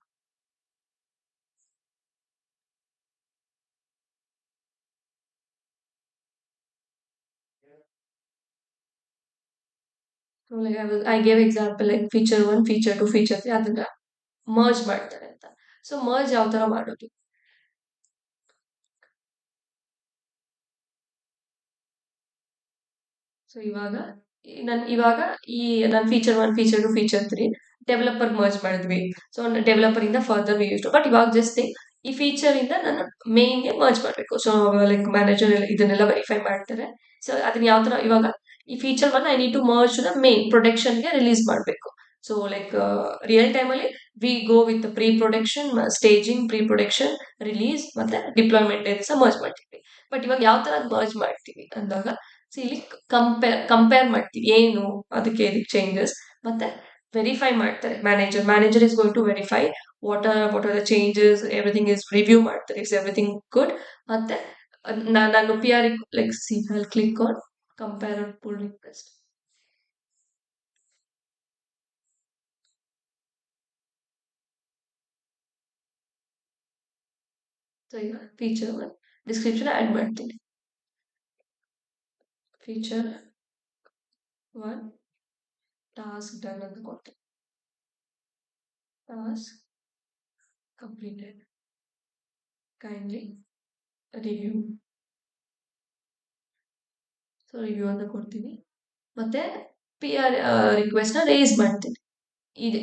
So like I gave example like feature 1, feature 2, feature 3 ಅದನ್ನ ಮರ್ಜ್ ಮಾಡ್ತಾರೆ ಅಂತ. ಸೊ ಮರ್ಜ್ ಯಾವ ತರ ಮಾಡೋದು? ಸೊ ಇವಾಗ ಈ ನಾನು feature 1, feature 2, feature 3 developer merge ಮಾಡಿದ್ವಿ. ಸೊ ಡೆವಲಪರ್ ಇಂದ ಫರ್ದರ್ ವಿ ಯೂಸ್ ಬಟ್ ಇವಾಗ ಜಸ್ಟ್ ಈ ಫೀಚರ್ ಇಂದ ನಾನು ಮೇನ್ಗೆ ಮರ್ಜ್ ಮಾಡಬೇಕು. ಸೊ ಲೈಕ್ ಮ್ಯಾನೇಜರ್ ಇದನ್ನೆಲ್ಲ ವೆರಿಫೈ ಮಾಡ್ತಾರೆ. ಸೊ ಅದನ್ನ ಯಾವ ತರ ಇವಾಗ ಈ feature I need to merge the main ಪ್ರೊಡಕ್ಷನ್ಗೆ ರಿಲೀಸ್ ಮಾಡಬೇಕು. ಸೊ ಲೈಕ್ ರಿಯಲ್ ಟೈಮ್ ಅಲ್ಲಿ we go with pre production, staging, pre production, release ಮತ್ತೆ ಡಿಪ್ಲಾಯ್ಮೆಂಟ್ ಸಹ ಮರ್ಜ್ ಮಾಡ್ತೀವಿ. ಬಟ್ ಇವಾಗ ಯಾವ ತರ ಮರ್ಜ್ ಮಾಡ್ತೀವಿ ಅಂದಾಗ ಇಲ್ಲಿ ಕಂಪೇರ್ ಮಾಡ್ತೀವಿ ಏನು ಅದಕ್ಕೆ ಚೇಂಜಸ್ ಮತ್ತೆ ವೆರಿಫೈ ಮಾಡ್ತಾರೆ. Manager is going to verify what are the changes, everything is review ಮಾಡ್ತಾರೆ, ಇಸ್ ಎವ್ರಿಥಿಂಗ್ ಗುಡ್. ಮತ್ತೆ ನಾನು P R like see I click on compare pull request. So ಈಗ ಫೀಚರ್ ಡಿಸ್ಕ್ರಿಪ್ಷನ್ ಆಡ್ ಮಾಡ್ತೀನಿ. Feature 1 task done ಅಂತ ಕೊಡ್ತೀನಿ. Task completed, kindly review. So review ಅಂತ ಕೊಡ್ತೀನಿ. ಮತ್ತೆ ಪಿ ಆರ್ ರಿಕ್ವೆಸ್ಟ್ ನ ರೇಸ್ ಮಾಡ್ತೀನಿ.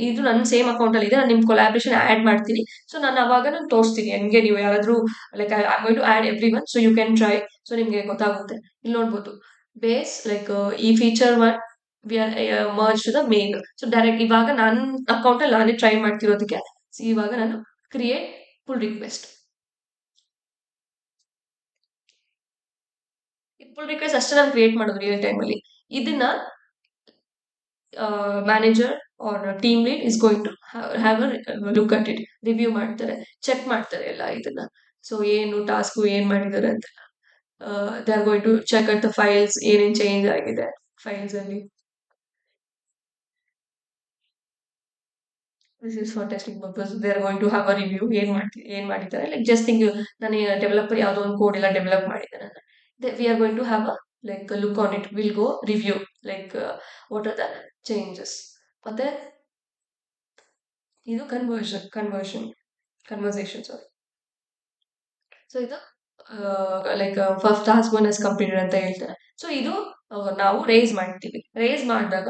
ಇದು ನನ್ನ ಸೇಮ್ ಅಕೌಂಟ್ ಅಲ್ಲಿ ಇದೆ. ನಾನು ನಿಮ್ ಕೊಲಾಬ್ರೇಷನ್ ಆಡ್ ಮಾಡ್ತೀನಿ. ಸೊ ನಾನು ಅವಾಗ ನಾನು ತೋರಿಸ್ತೀನಿ ಹೆಂಗೆ ನೀವು ಯಾರಾದ್ರೂ like I going to add everyone, so you can try. So ನಿಮ್ಗೆ ಗೊತ್ತಾಗುತ್ತೆ. ಇಲ್ಲಿ ನೋಡ್ಬೋದು ಬೇಸ್ ಲೈಕ್ ಈ feature 1 we are merge to the main. So direct ಇವಾಗ ನನ್ನ ಅಕೌಂಟ್ ಅಲ್ಲಿ ನಾನೇ ಟ್ರೈ ಮಾಡ್ತಿರೋದಕ್ಕೆ ಇವಾಗ ನಾನು create pull request. Pull request ಅಷ್ಟೇ ನಾನು ಕ್ರಿಯೇಟ್ ಮಾಡೋದು ರಿಯಲ್ ಟೈಮ್ ಅಲ್ಲಿ. ಇದನ್ನ manager or team lead is going to have a look at it, review ಮಾಡ್ತಾರೆ, ಚೆಕ್ ಮಾಡ್ತಾರೆ ಎಲ್ಲ ಇದನ್ನ. ಸೊ ಏನು ಟಾಸ್ಕ್ ಏನ್ ಮಾಡಿದ್ದಾರೆ ಅಂತ they are going to check at the files, ಏನೇನ್ ಚೇಂಜ್ ಆಗಿದೆ ಫೈಲ್ಸ್ ಅಲ್ಲಿ. This is for testing purpose. They are going to have a review, ಏನ್ ಮಾಡಿದ್ದಾರೆ. ಲೈಕ್ ಜಸ್ಟ್ ಥಿಂಕ್ ನಾನು ಡೆವಲಪರ್ ಯಾವುದೋ ಒಂದು ಕೋಡ್ ಎಲ್ಲ ಡೆವಲಪ್ ಮಾಡಿದ್ದಾರೆ. We are going to have a like look on it, will go review like what are the changes. ಮತ್ತೆ ಇದು conversation sorry. So ಇದು like first task 1 is completed ಅಂತ ಹೇಳ್ತಾರೆ. ಸೊ ಇದು ನಾವು ರೇಸ್ ಮಾಡ್ತೀವಿ. ರೇಸ್ ಮಾಡಿದಾಗ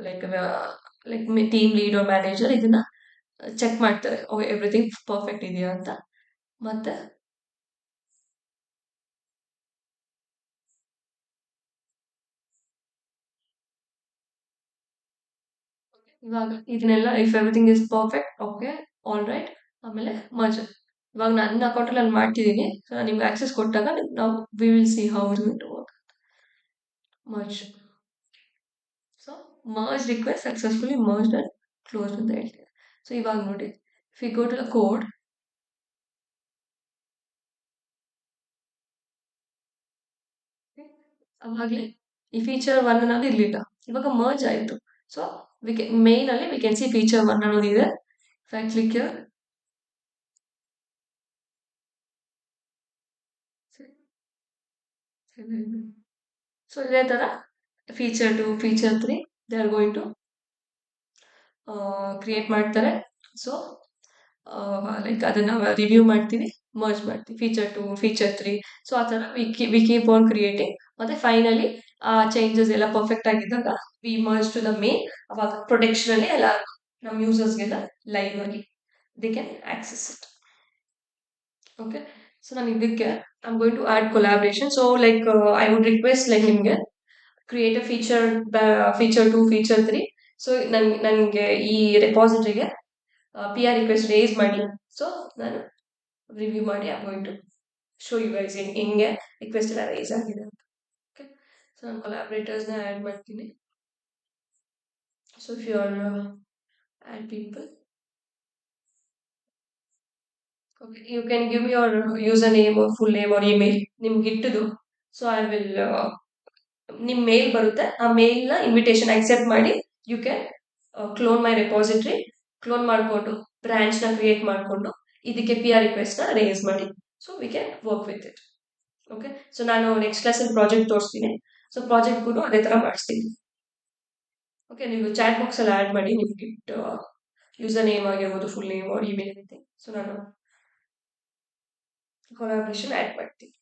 like like team lead manager ಇದನ್ನ ಚೆಕ್ ಮಾಡ್ತಾರೆ, ಎವ್ರಿಥಿಂಗ್ ಪರ್ಫೆಕ್ಟ್ ಇದೆಯಾ ಅಂತ. ಮತ್ತೆ ಇವಾಗ ಇದನ್ನೆಲ್ಲ if everything is perfect, okay, all right, ಆಮೇಲೆ ಮರ್ಜ್. ಇವಾಗ ನನ್ನ ಅಕೌಂಟಲ್ಲಿ ನಾನು ಮಾಡ್ತಿದ್ದೀನಿ. ಸೊ ನಾನು ನಿಮ್ಗೆ ಆಕ್ಸೆಸ್ ಕೊಟ್ಟಾಗ ನಾವು we will see how it will work. Merge. So merge request successfully merge and close ಅಂತ ಹೇಳ್ತೀನಿ. ಸೊ ಇವಾಗ ನೋಡಿ, if you go to the code, ಅವಾಗಲೇ ಈ ಫೀಚರ್ 1 ಅನ್ನೋದು ಇರಲಿಲ್ಲ, ಇವಾಗ ಮರ್ಜ್ ಆಯಿತು. ಸೊ ಮೇನ್ ಅಲ್ಲಿ ವಿ ಕ್ಯಾನ್ ಸಿ ಫೀಚರ್ 1 ಅನ್ನೋದು ಇದೆ. If I click here, so ಇದೇ ತರ feature 2, feature 3 they are going to create ಮಾಡ್ತಾರೆ. ಸೊ ಲೈಕ್ ಅದನ್ನ ರಿವ್ಯೂ ಮಾಡ್ತೀವಿ, ಮರ್ಜ್ ಮಾಡ್ತೀವಿ, ಫೀಚರ್ 2, ಫೀಚರ್ 3. ಸೊ ಆ ತರ ವಿ ಕೀಪ್ ಆನ್ ಕ್ರಿಯೇಟಿಂಗ್. ಮತ್ತೆ ಫೈನಲಿ ಆ ಚೇಂಜಸ್ ಎಲ್ಲ ಪರ್ಫೆಕ್ಟ್ ಆಗಿದ್ದಾಗ we merge to the main. ಅವಾಗ ಪ್ರೊಡಕ್ಷನ್ ಅಲ್ಲಿ ಎಲ್ಲ ನಮ್ಮ ಯೂಸರ್ಸ್ಗೆಲ್ಲ ಲೈವ್ ಆಗಿ they can access it. Okay, so ನಾನು ಇದಕ್ಕೆ I am going to add collaboration. So like I would request like ನಿಮ್ಗೆ create a feature 2, feature 3. So ನನಗೆ ಈ ರೆಪಾಸಿಟರಿಗೆ ಪಿ ಆರ್ ರಿಕ್ವೆಸ್ಟ್ ರೇಸ್ ಮಾಡಿ. ಸೊ ನಾನು ರಿವ್ಯೂ ಮಾಡಿ I am going to show you guys ಹಿಂಗೆ ರಿಕ್ವೆಸ್ಟ್ ಎಲ್ಲ raise ಆಗಿದೆ ಅಂತ. ಓಕೆ, ಸೊ ನಾನು ಕೊಲಾಬ್ರೇಟರ್ಸ್ನ ಆ್ಯಡ್ ಮಾಡ್ತೀನಿ. So if you are add people, okay, you can give me your username or full name or email, ನಿಮ್ಗೆ ಇಟ್ಟದು. So I will ನಿಮ್ ಮೇಲ್ ಬರುತ್ತೆ, ಆ ಮೇಲ್ ನ ಇನ್ವಿಟೇಷನ್ ಅಕ್ಸೆಪ್ಟ್ ಮಾಡಿ you can clone my repository. Clone ಮಾಡಿಕೊಂಡು branch ನ create ಮಾಡಿಕೊಂಡು ಇದಕ್ಕೆ ಪಿ ಆರ್ ರಿಕ್ವೆಸ್ಟ್ ನ ರೇಸ್ ಮಾಡಿ. So we can work with it. Okay, so ನಾನು ನೆಕ್ಸ್ಟ್ ಕ್ಲಾಸ್ ಅಲ್ಲಿ ಪ್ರಾಜೆಕ್ಟ್ ತೋರಿಸ್ತೀನಿ. ಸೊ ಪ್ರಾಜೆಕ್ಟ್ ಕೂಡ ಅದೇ ತರ ಮಾಡಿಸ್ತೀನಿ. ಓಕೆ, ನೀವು ಚಾಟ್ ಬಾಕ್ಸ್ ಅಲ್ಲಿ ಆ್ಯಡ್ ಮಾಡಿ ನಿಮ್ಗೆ ಯೂಸರ್ ನೇಮ್ ಆಗಿರ್ಬೋದು, full name or email anything. So ನಾನು ಕೊಲಾಬ್ರೇಷನ್ ಆ್ಯಡ್ ಮಾಡ್ತೀನಿ.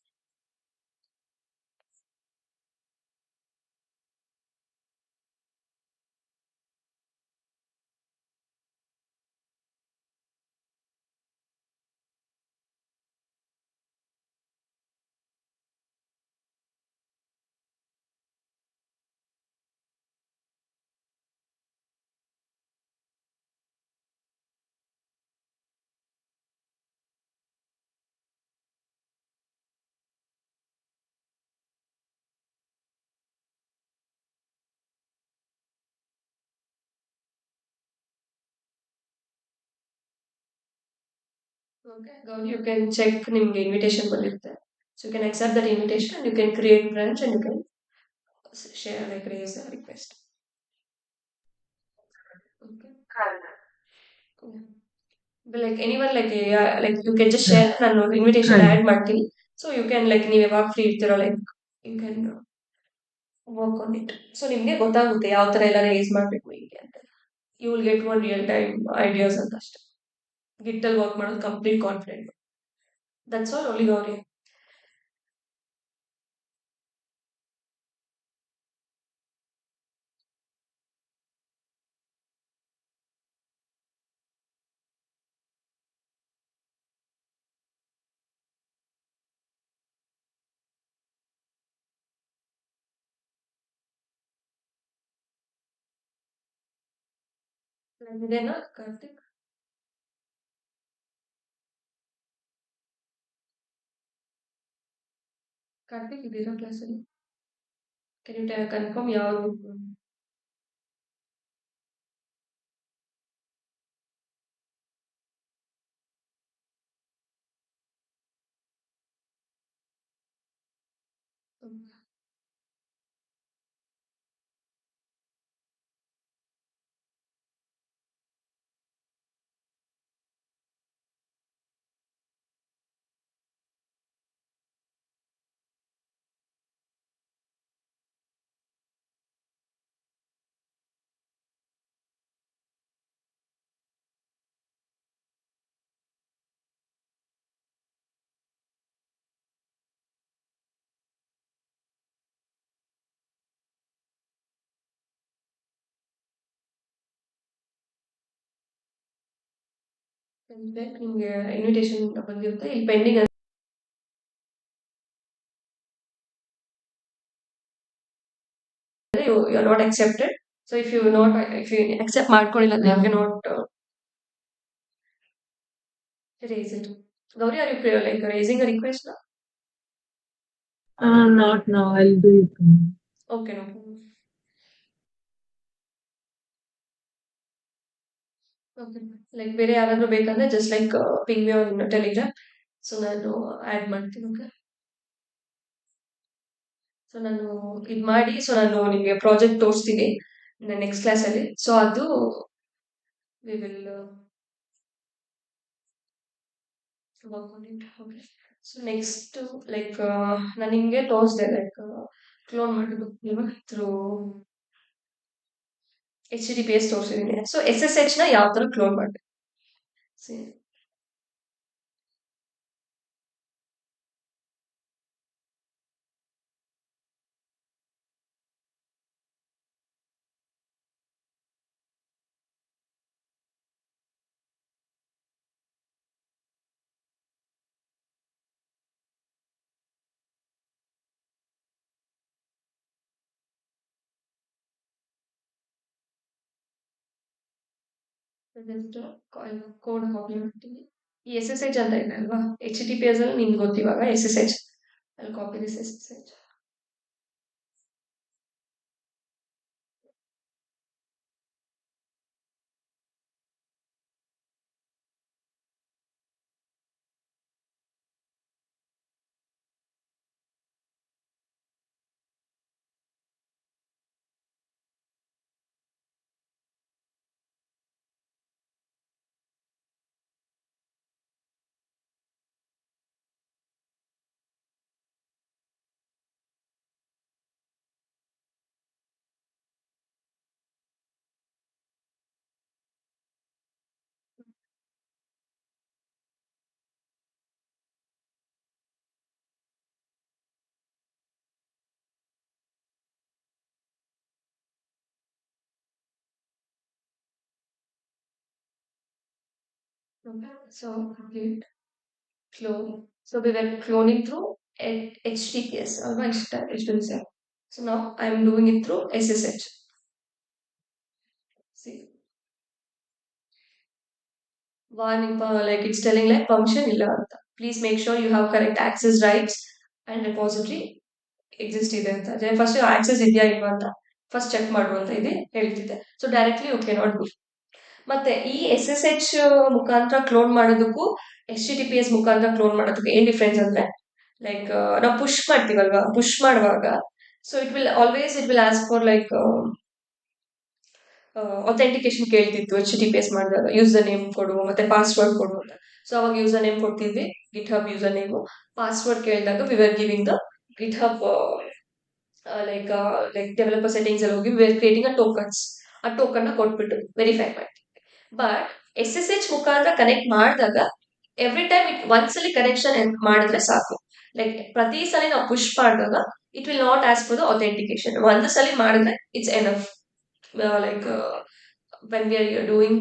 Okay Gauri, you can check ನಿಮ್ಗೆ ಇನ್ವಿಟೇಷನ್ ಬಂದಿರುತ್ತೆ. So you can accept that invitation and you can create branch and you can share, like raise a request. Okay. Yeah. But like anyone, like yeah, like you can just share ನಾನು invitation add ಮಾಡ್ತೀನಿ. So you can like ನೀವು ಯಾವಾಗ free ಇರ್ತೀರೋ like you can work on it. So ನಿಮ್ಗೆ ಗೊತ್ತಾಗುತ್ತೆ ಯಾವ ತರ ಎಲ್ಲ race ಮಾಡ್ಬೇಕು ಹಿಂಗೆ ಅಂತ. You will get one real time ideas ಅಂತ ಅಷ್ಟೇ. ಗಿಟ್ ಅಲ್ಲಿ ವರ್ಕ್ ಮಾಡೋದು complete confident. That's all only Gauri. ಇದೇನಾ ಕಾರ್ತಿಕ್? ಕಾರ್ತಿಕ್ ಇದೀರಾ ಕ್ಲಾಸಲ್ಲಿ? ಕೆನ್ ಯು ಕನ್ಫರ್ಮ್ ಯಾವುದು? ನಿಮ್ಗೆ ಇನ್ವಿಟೇಷನ್ ಬಂದಿರುತ್ತೆ, ಇಲ್ಲಿ pending you are not accepted. So if you accept ಮಾಡ್ಕೊಳ್ಳಿಲ್ಲ then you cannot raise it. Gauri, are you like raising a request now? Not now. I'll do it. Okay, no problem. Okay. Like ಬೇರೆ ಯಾರಾದ್ರೂ ಬೇಕಂದ್ರೆ just like ping me on Telegram. So ನಾನು add ಮಾಡ್ತೀನಿ. Okay. So ನಾನು ಇದು ಮಾಡಿ, so ನಾನು ನಿಮಗೆ ಪ್ರಾಜೆಕ್ಟ್ ತೋರಿಸ್ತೀನಿ ನೆಕ್ಸ್ಟ್ ಕ್ಲಾಸಲ್ಲಿ. ಸೊ ಅದು we will work on it. Okay. So next like ನಾನು ನಿಮಗೆ ತೋರಿಸ್ದೆ ಲೈಕ್ ಕ್ಲೋನ್ ಮಾಡೋದು ಥ್ರೂ HTTPS ತೋರಿಸಿದ್ದೀನಿ. ಸೊ SSH ನ ಯಾವ ತರ ಕ್ಲೋನ್ ಮಾಡಬೇಕು? ಜಸ್ಟ್ ಕೋಡ್ ಕಾಪಿ ಮಾಡ್ತೀನಿ. ಈ SSH ಅಂತ ಇದೆ ಅಲ್ವಾ, HTTPS ಅಲ್ಲಿ ನಿಮ್ಗೆ ಗೊತ್ತಿವಾಗ SSH ಅಲ್ಲಿ copy this SSH. Okay, so complete clone. So we were cloning through HTTPS, almost HTTPS. So now I'm doing it through SSH. See, like it's telling like permission illa anta. Please make sure you have correct access rights and repository exist ಇದೆ ಅಂತ first access ಇದೆಯಾ ಇಲ್ವಾ ಅಂತ first check ಮಾಡು ಅಂತ ಇದೆ ಹೇಳ್ತಿದ್ದೆ. So directly you cannot do. ಮತ್ತೆ ಈ ಎಸ್ ಎಸ್ ಎಚ್ ಮುಖಾಂತರ ಕ್ಲೋನ್ ಮಾಡೋದಕ್ಕೂ H T T P S ಮುಖಾಂತರ ಕ್ಲೋನ್ ಮಾಡೋದಕ್ಕೂ ಏನ್ ಡಿಫ್ರೆನ್ಸ್ ಅಂದ್ರೆ ಲೈಕ್ ನಾವು ಪುಷ್ ಮಾಡ್ತೀವಲ್ವಾ, ಪುಷ್ ಮಾಡುವಾಗ so it will ask for like authentication ಕೇಳ್ತಿತ್ತು ಎಚ್ ಟಿ ಪಿ ಎಸ್ ಮಾಡಿದಾಗ ಯೂಸರ್ ನೇಮ್ ಕೊಡು ಮತ್ತೆ ಪಾಸ್ವರ್ಡ್ ಕೊಡು ಅಂತ. ಸೊ ಅವಾಗ ಯೂಸರ್ ನೇಮ್ ಕೊಡ್ತಿದ್ವಿ, GitHub user name. Password ಕೇಳಿದಾಗ we are giving the GitHub like developer settings ಅಲ್ಲಿ ಹೋಗಿ we are creating a tokens. ಆ ಟೋಕನ್ ನ ಕೊಟ್ಬಿಟ್ಟು ವೆರಿಫೈ ಮಾಡ್ತೀವಿ. ಬಟ್ ಎಸ್ ಎಸ್ ಎಚ್ ಮುಖಾಂತರ ಕನೆಕ್ಟ್ ಮಾಡಿದಾಗ ಎವ್ರಿ ಟೈಮ್ ಒಂದ್ಸಲಿ ಕನೆಕ್ಷನ್ ಮಾಡಿದ್ರೆ ಸಾಕು. ಲೈಕ್ ಪ್ರತಿ ಸಲ ನಾವು ಪುಷ್ ಮಾಡಿದಾಗ it will not ask for the authentication. ಒಂದು ಸಲ ಮಾಡಿದ್ರೆ it's enough. Like when we are doing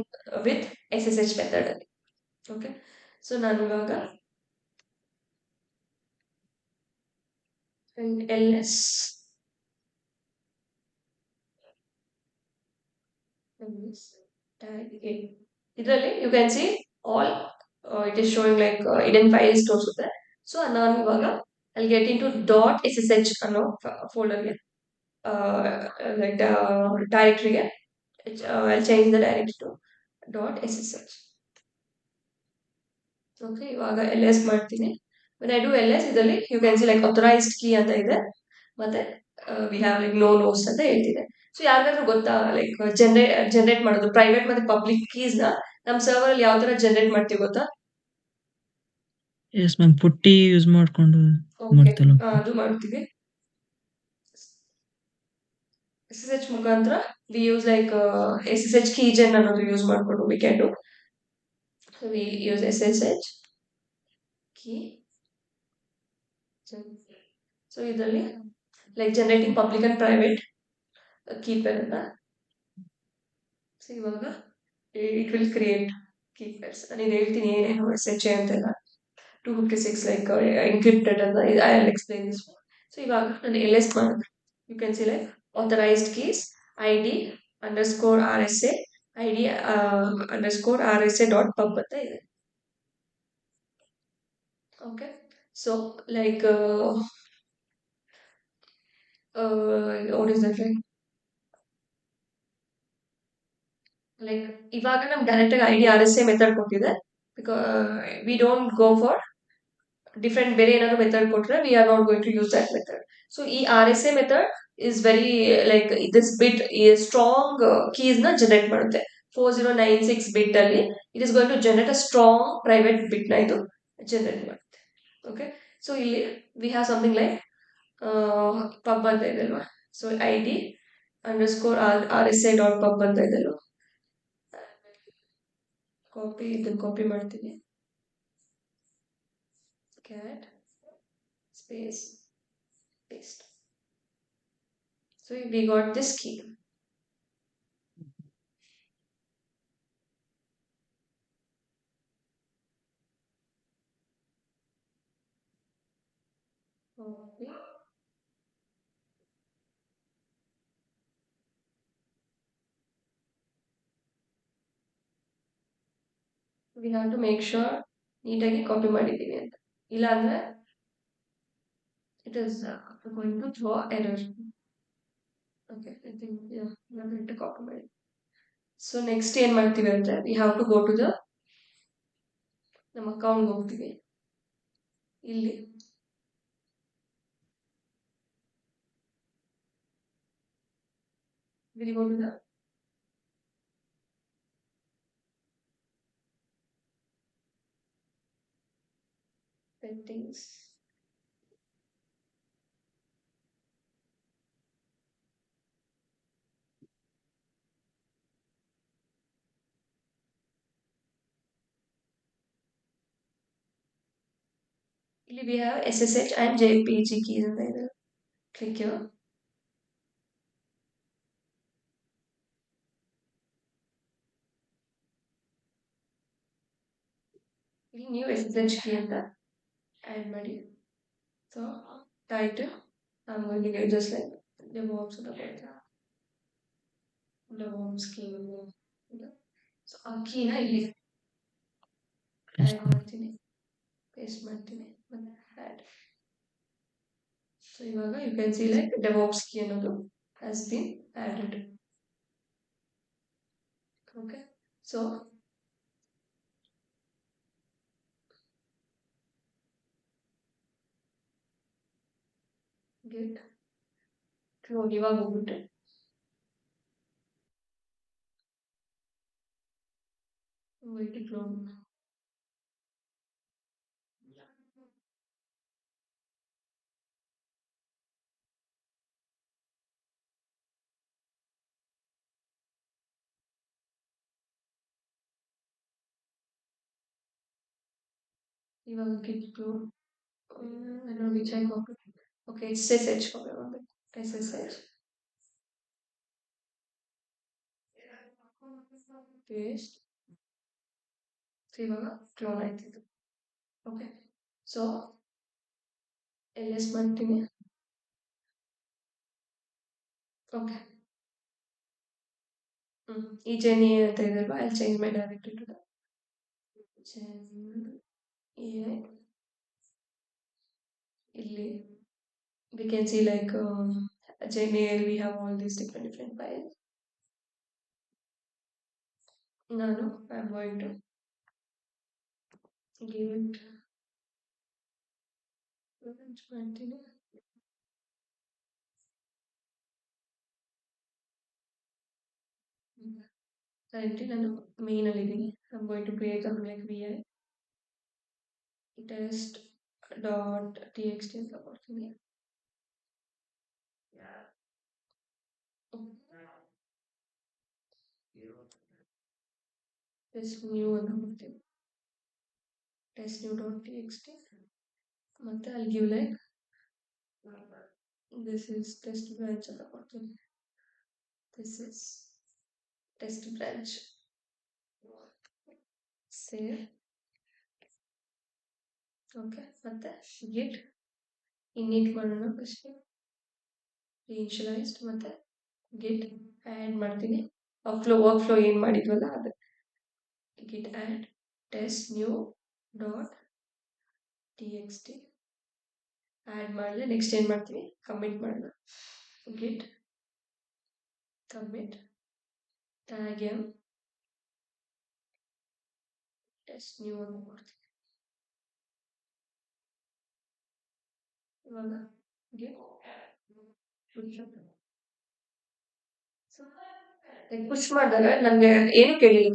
with SSH method. Okay, so ನಾನು ಇವಾಗ ls ಇದರಲ್ಲಿ you can see all it is showing like hidden files ತೋರಿಸುತ್ತೆ. So ನಾನು ಇವಾಗ ಅಲ್ಲಿ get into dot S S H ಅನ್ನೋ ಫೋಲ್ಡರ್ಗೆ like ಡೈರೆಕ್ಟ್ರಿಗೆ I'll change the directory to .ssh. Okay, ಇವಾಗ ಎಲ್ ಎಸ್ ಮಾಡ್ತೀನಿ. when I do ls ಇದರಲ್ಲಿ you can see like authorized key ಅಂತ ಇದೆ, ಮತ್ತೆ ವಿ ಹ್ಯಾವ್ ಲೈಕ್ ನೋ ನೋಸ್ ಅಂತ ಹೇಳ್ತಿದೆ. ಸೊ ಯಾರಿಗಾದ್ರೂ ಗೊತ್ತಾ ಲೈಕ್ ಜನರೇಟ್ ಮಾಡೋದು ಪ್ರೈವೇಟ್ ಮತ್ತೆ ಪಬ್ಲಿಕ್ ಕೀಸ್ ನ ನಮ್ಮ ಸರ್ವರ್ ಅಲ್ಲಿ ಯಾವ ತರ ಜನರೇಟ್ ಮಾಡ್ತೀವಿ ಗೊತ್ತಾ? ಎಸ್ ಮ್ಯಾಮ್, ಪುಟ್ಟಿ ಯೂಸ್ ಮಾಡ್ಕೊಂಡು ಮಾಡ್ತಲ್ಲ. ಅದು ಮಾಡ್ತೀವಿ. ಎಸ್ ಎಸ್ ಎಚ್ ಮುಖಾಂತರ we use like S S H keygen ಅನ್ನೋದು ಯೂಸ್ ಮಾಡ್ಕೊಂಡು we can do. We use S S H key. So ಇದರಲ್ಲಿ like generating public and private key pair ಅಂತ. ಸೊ ಇವಾಗ it will create key pairs. ನಾನು ಹೇಳ್ತೀನಿ ಏನೇನು S H A ಅಂತೆಲ್ಲ 256 like encrypted ಅಂತ I will explain this. So ಇವಾಗ ನಾನು ಎಲ್ ಎಸ್ ಮಾಡಿದ್ರೆ you can see like authorized keys id underscore rsa id underscore rsa dot pub ಅಂತ ಇದೆ. Okay, so like what is that like ಇವಾಗ ನಮ್ಗೆ direct ಆಗಿ ID R S A method ಕೊಟ್ಟಿದೆ. We don't go for different ಬೇರೆ ಏನಾದ್ರು method ಕೊಟ್ರೆ we are not going to use that method. So ಈ R S A method is very like this bit strong keys ನ generate ಮಾಡುತ್ತೆ. 4096 bit ಅಲ್ಲಿ it is going to generate a strong private bit ನ ಇದು generate ಮಾಡುತ್ತೆ. Okay, so ಇಲ್ಲಿ we have something like pub ಅಂತ ಇದೆ ಅಲ್ವಾ. So I D underscore R S A dot pub ಅಂತ ಇದೆ ಅಲ್ವಾ. ಕಾಪಿ ಮಾಡ್ತೀನಿ. cat space paste. So we got this key. Okay. We have to make sure ನೀಟಾಗಿ copy ಮಾಡಿದ್ದೀವಿ ಅಂತ, ಇಲ್ಲ ಅಂದ್ರೆ it is going to throw error. Okay, I think yeah, we have to copy ಮಾಡಿ. So next ಏನ್ ಮಾಡ್ತೀವಿ ಅಂದ್ರೆ we have to go to the ನಮ್ಮ ಅಕೌಂಟ್ ಹೋಗ್ತೀವಿ. ಇಲ್ಲಿ we'll go to the settings. ಇಲ್ಲಿ we have SSH and JPG keys ಅಂತ ಇದೆ. Click here. New S S H key ಅಂತ ಆ್ಯಡ್ ಮಾಡಿ. So title I'm going to get just like DevOps ಅಂತ ಕೊಡ್ತೀನಿ. DevOps key. ಸೊ ಆ ಕೀನ ಇಲ್ಲಿ add ಮಾಡ್ತೀನಿ, ಪೇಸ್ಟ್ ಮಾಡ್ತೀನಿ, ಮತ್ತೆ ಆ್ಯಡ್. ಸೊ ಇವಾಗ you can see like DevOps key ಅನ್ನೋದು has been added. Okay, so git clone ಇವಾಗ ಹೋಗ್ಬಿಟ್ರೆ ಗೆಟ್ ಕ್ಲೋನ್. ಇವಾಗ git clone which I copy. Okay, SSH copy ಮಾಡಬೇಕು. SSH paste. ಇವಾಗ ಕ್ಲೋನ್ ಆಯ್ತಿದ್ದು. ಓಕೆ, ಸೊ LS ಮಾಡ್ತೀನಿ. Okay, ಈ ಜರ್ನಿ ಅಂತ ಇದಲ್ವಾ, I change my directory to ಇಲ್ಲಿ we can see like JNAL, we have all these different files. ನಾನು I'm going to give it launch ಮಾಡ್ತೀನಿ. Currently ನಾನು main ಅಲ್ಲಿ ಇದ್ದೀನಿ. I'm going to create something like vi test.txt ಅಂತ ಕೊಡ್ತೀನಿ. Test new ಅಂತ ಕೊಡ್ತೀನಿ. Test new.txt ಮತ್ತೆ I'll give like this is test branch ಅಂತ ಕೊಡ್ತೀನಿ. This is test branch. Save. Okay, ಮತ್ತೆ git init ಮಾಡೋಣ ಫಸ್ಟ್, ಇನಿಷಿಯಲೈಸ್ಡ್, ಮತ್ತೆ git ಆ್ಯಡ್ ಮಾಡ್ತೀನಿ. ವರ್ಕ್ ಫ್ಲೋ ಏನು ಮಾಡಿದ್ವಲ್ಲ ಅದು git add test new dot txt add ಮಾಡಿದ್ರೆ ನೆಕ್ಸ್ಟ್ ಏನು ಮಾಡ್ತೀವಿ, ಕಮಿಟ್ ಮಾಡೋಣ. git commit tag m test new ಅಂತ ಮಾಡ್ತೀವಿ. ಇವಾಗ git ಪುಷ್ ಮಾಡಿದಾಗ ನನಗೆ ಏನು ಕೇಳಿಲ್ಲ,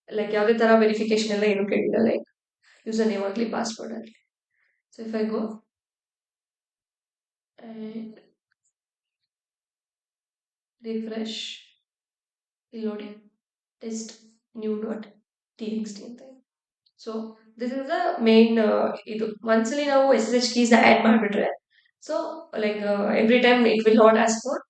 ಲೈಕ್ ಯಾವುದೇ ತರ ವೆರಿಫಿಕೇಶನ್ ಎಲ್ಲ ಏನು ಕೇಳಿಲ್ಲ, ಲೈಕ್ ಯೂಸರ್ ನೇಮ್ ಆಗಲಿ ಪಾಸ್ವರ್ಡ್ ಆಗಲಿ. So if I go and refresh, ಇಲ್ಲಿ ನೋಡಿ test new dot txt ಅಂತ ಇದೆ. So this is the main ಇದು. ಒಂದ್ಸಲಿ ನಾವು SSH ಕೀಸ್ ಆ್ಯಡ್ ಮಾಡಿಬಿಟ್ರೆ, so like every time it will not ask for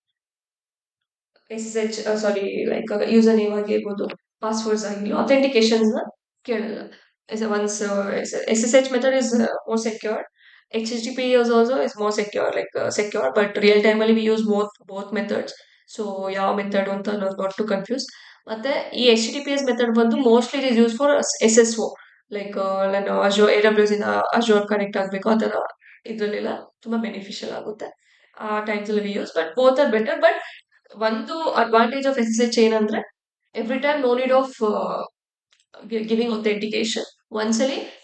SSH, sorry like user name ಆಗಿರ್ಬೋದು, passwords ಆಗಿಲ್ಲ, ಅಥೆಂಟಿಕೇಶನ್ಸ್ ಕೇಳಲ್ಲ. Once SSH method is more secure, HTTP is also is more secure, like secure, but real time ಅಲ್ಲಿ we use both methods. So ಯಾವ method ಅಂತ not to confuse. ಮತ್ತೆ ಈ HTTPS method ಬಂದು mostly it is use for SSO, like ನಾನು AWS ಇಂದ ಅಜೋರ್ connect ಆಗಬೇಕು ಆ ಥರ ಇದರಲ್ಲೆಲ್ಲ ತುಂಬಾ ಬೆನಿಫಿಷಿಯಲ್ ಆಗುತ್ತೆ. ಆ ಟೈಮ್ಸ್ ಅಲ್ಲಿ we use, but both are better. But ಒಂದು ಅಡ್ವಾಂಟೇಜ್ ಆಫ್ SSH ಏನಂದ್ರೆ every time no need of giving authentication. Once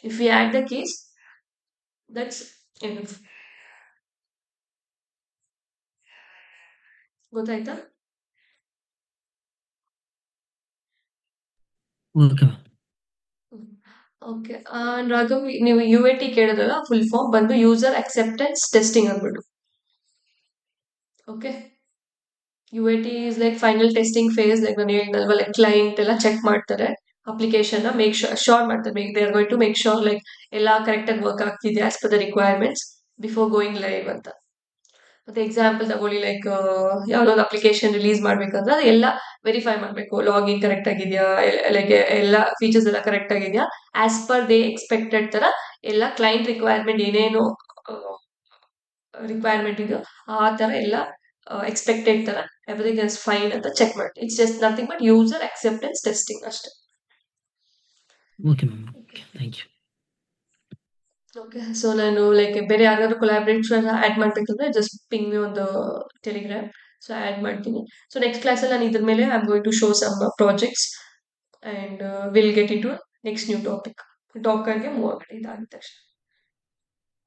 if we add the keys, that's enough. ಗೊತ್ತಾಯ್ತಾ? ಓಕೆ. ಓಕೆ, ರಾಘವ್, ನೀವು UAT ಕೇಳಿದ್ರಲ್ಲ, ಫುಲ್ ಫಾರ್ಮ್ ಬಂದು user acceptance testing ಅಂದ್ಬಿಟ್ಟು. ಓಕೆ, UAT is like final testing phase. Like ನಾನು ಹೇಳಿದ್ನಲ್ವ, like client ಎಲ್ಲ check ಮಾಡ್ತಾರೆ ಅಪ್ಲಿಕೇಶನ್, ಮೇಕ್ ಶೋರ್ ಮಾಡ್ತಾರೆ, they are going to make sure like ಎಲ್ಲ ಕರೆಕ್ಟಾಗಿ ವರ್ಕ್ ಆಗ್ತಿದೆ as per the requirements before going live ಅಂತ. ಮತ್ತೆ ಎಕ್ಸಾಂಪಲ್ ತಗೊಳ್ಳಿ, ಲೈಕ್ ಯಾವುದೋ ಒಂದು ಅಪ್ಲಿಕೇಶನ್ ರಿಲೀಸ್ ಮಾಡ್ಬೇಕಂದ್ರೆ ಅದು ಎಲ್ಲ ವೆರಿಫೈ ಮಾಡಬೇಕು, ಲಾಗಿನ್ ಕರೆಕ್ಟ್ ಆಗಿದೆಯಾ, ಲೈಕ್ ಎಲ್ಲ ಫೀಚರ್ಸ್ ಎಲ್ಲ ಕರೆಕ್ಟ್ ಆಗಿದೆಯಾ, ಆಸ್ ಪರ್ ದೇ ಎಕ್ಸ್ಪೆಕ್ಟೆಡ್ ತರ ಎಲ್ಲ ಕ್ಲೈಂಟ್ ರಿಕ್ವೈರ್ಮೆಂಟ್ ಏನೇನು ರಿಕ್ವೈರ್ಮೆಂಟ್ ಇದೆಯೋ ಆ ತರ ಎಲ್ಲ ಎಕ್ಸ್ಪೆಕ್ಟೆಡ್ ತರ ಎವ್ರಿಥಿಂಗ್ ಇಸ್ ಫೈನ್ ಅಂತ ಚೆಕ್ ಮಾಡಿ. It's just nothing but user acceptance testing ಅಷ್ಟೇ. Okay ma'am. Okay, thank you. Okay, so ನಾನು ಲೈಕ್ ಬೇರೆ ಯಾರಾದ್ರೂ ಕೊಲಾಬ್ರೇಷನ್ ಆ್ಯಡ್ ಮಾಡ್ಬೇಕಂದ್ರೆ just ping me on the Telegram, so add ಮಾಡ್ತೀನಿ. ಸೊ ನೆಕ್ಸ್ಟ್ ಕ್ಲಾಸಲ್ಲಿ ನಾನು ಇದ್ರ ಮೇಲೆ I am going to show some projects and will get into next new topic. ಡಾಕರ್ಗೆ ಮೂವ್ ಆಗೋಣ ಇದಾದ ತಕ್ಷಣ.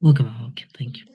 Okay ma'am. Okay, thank you.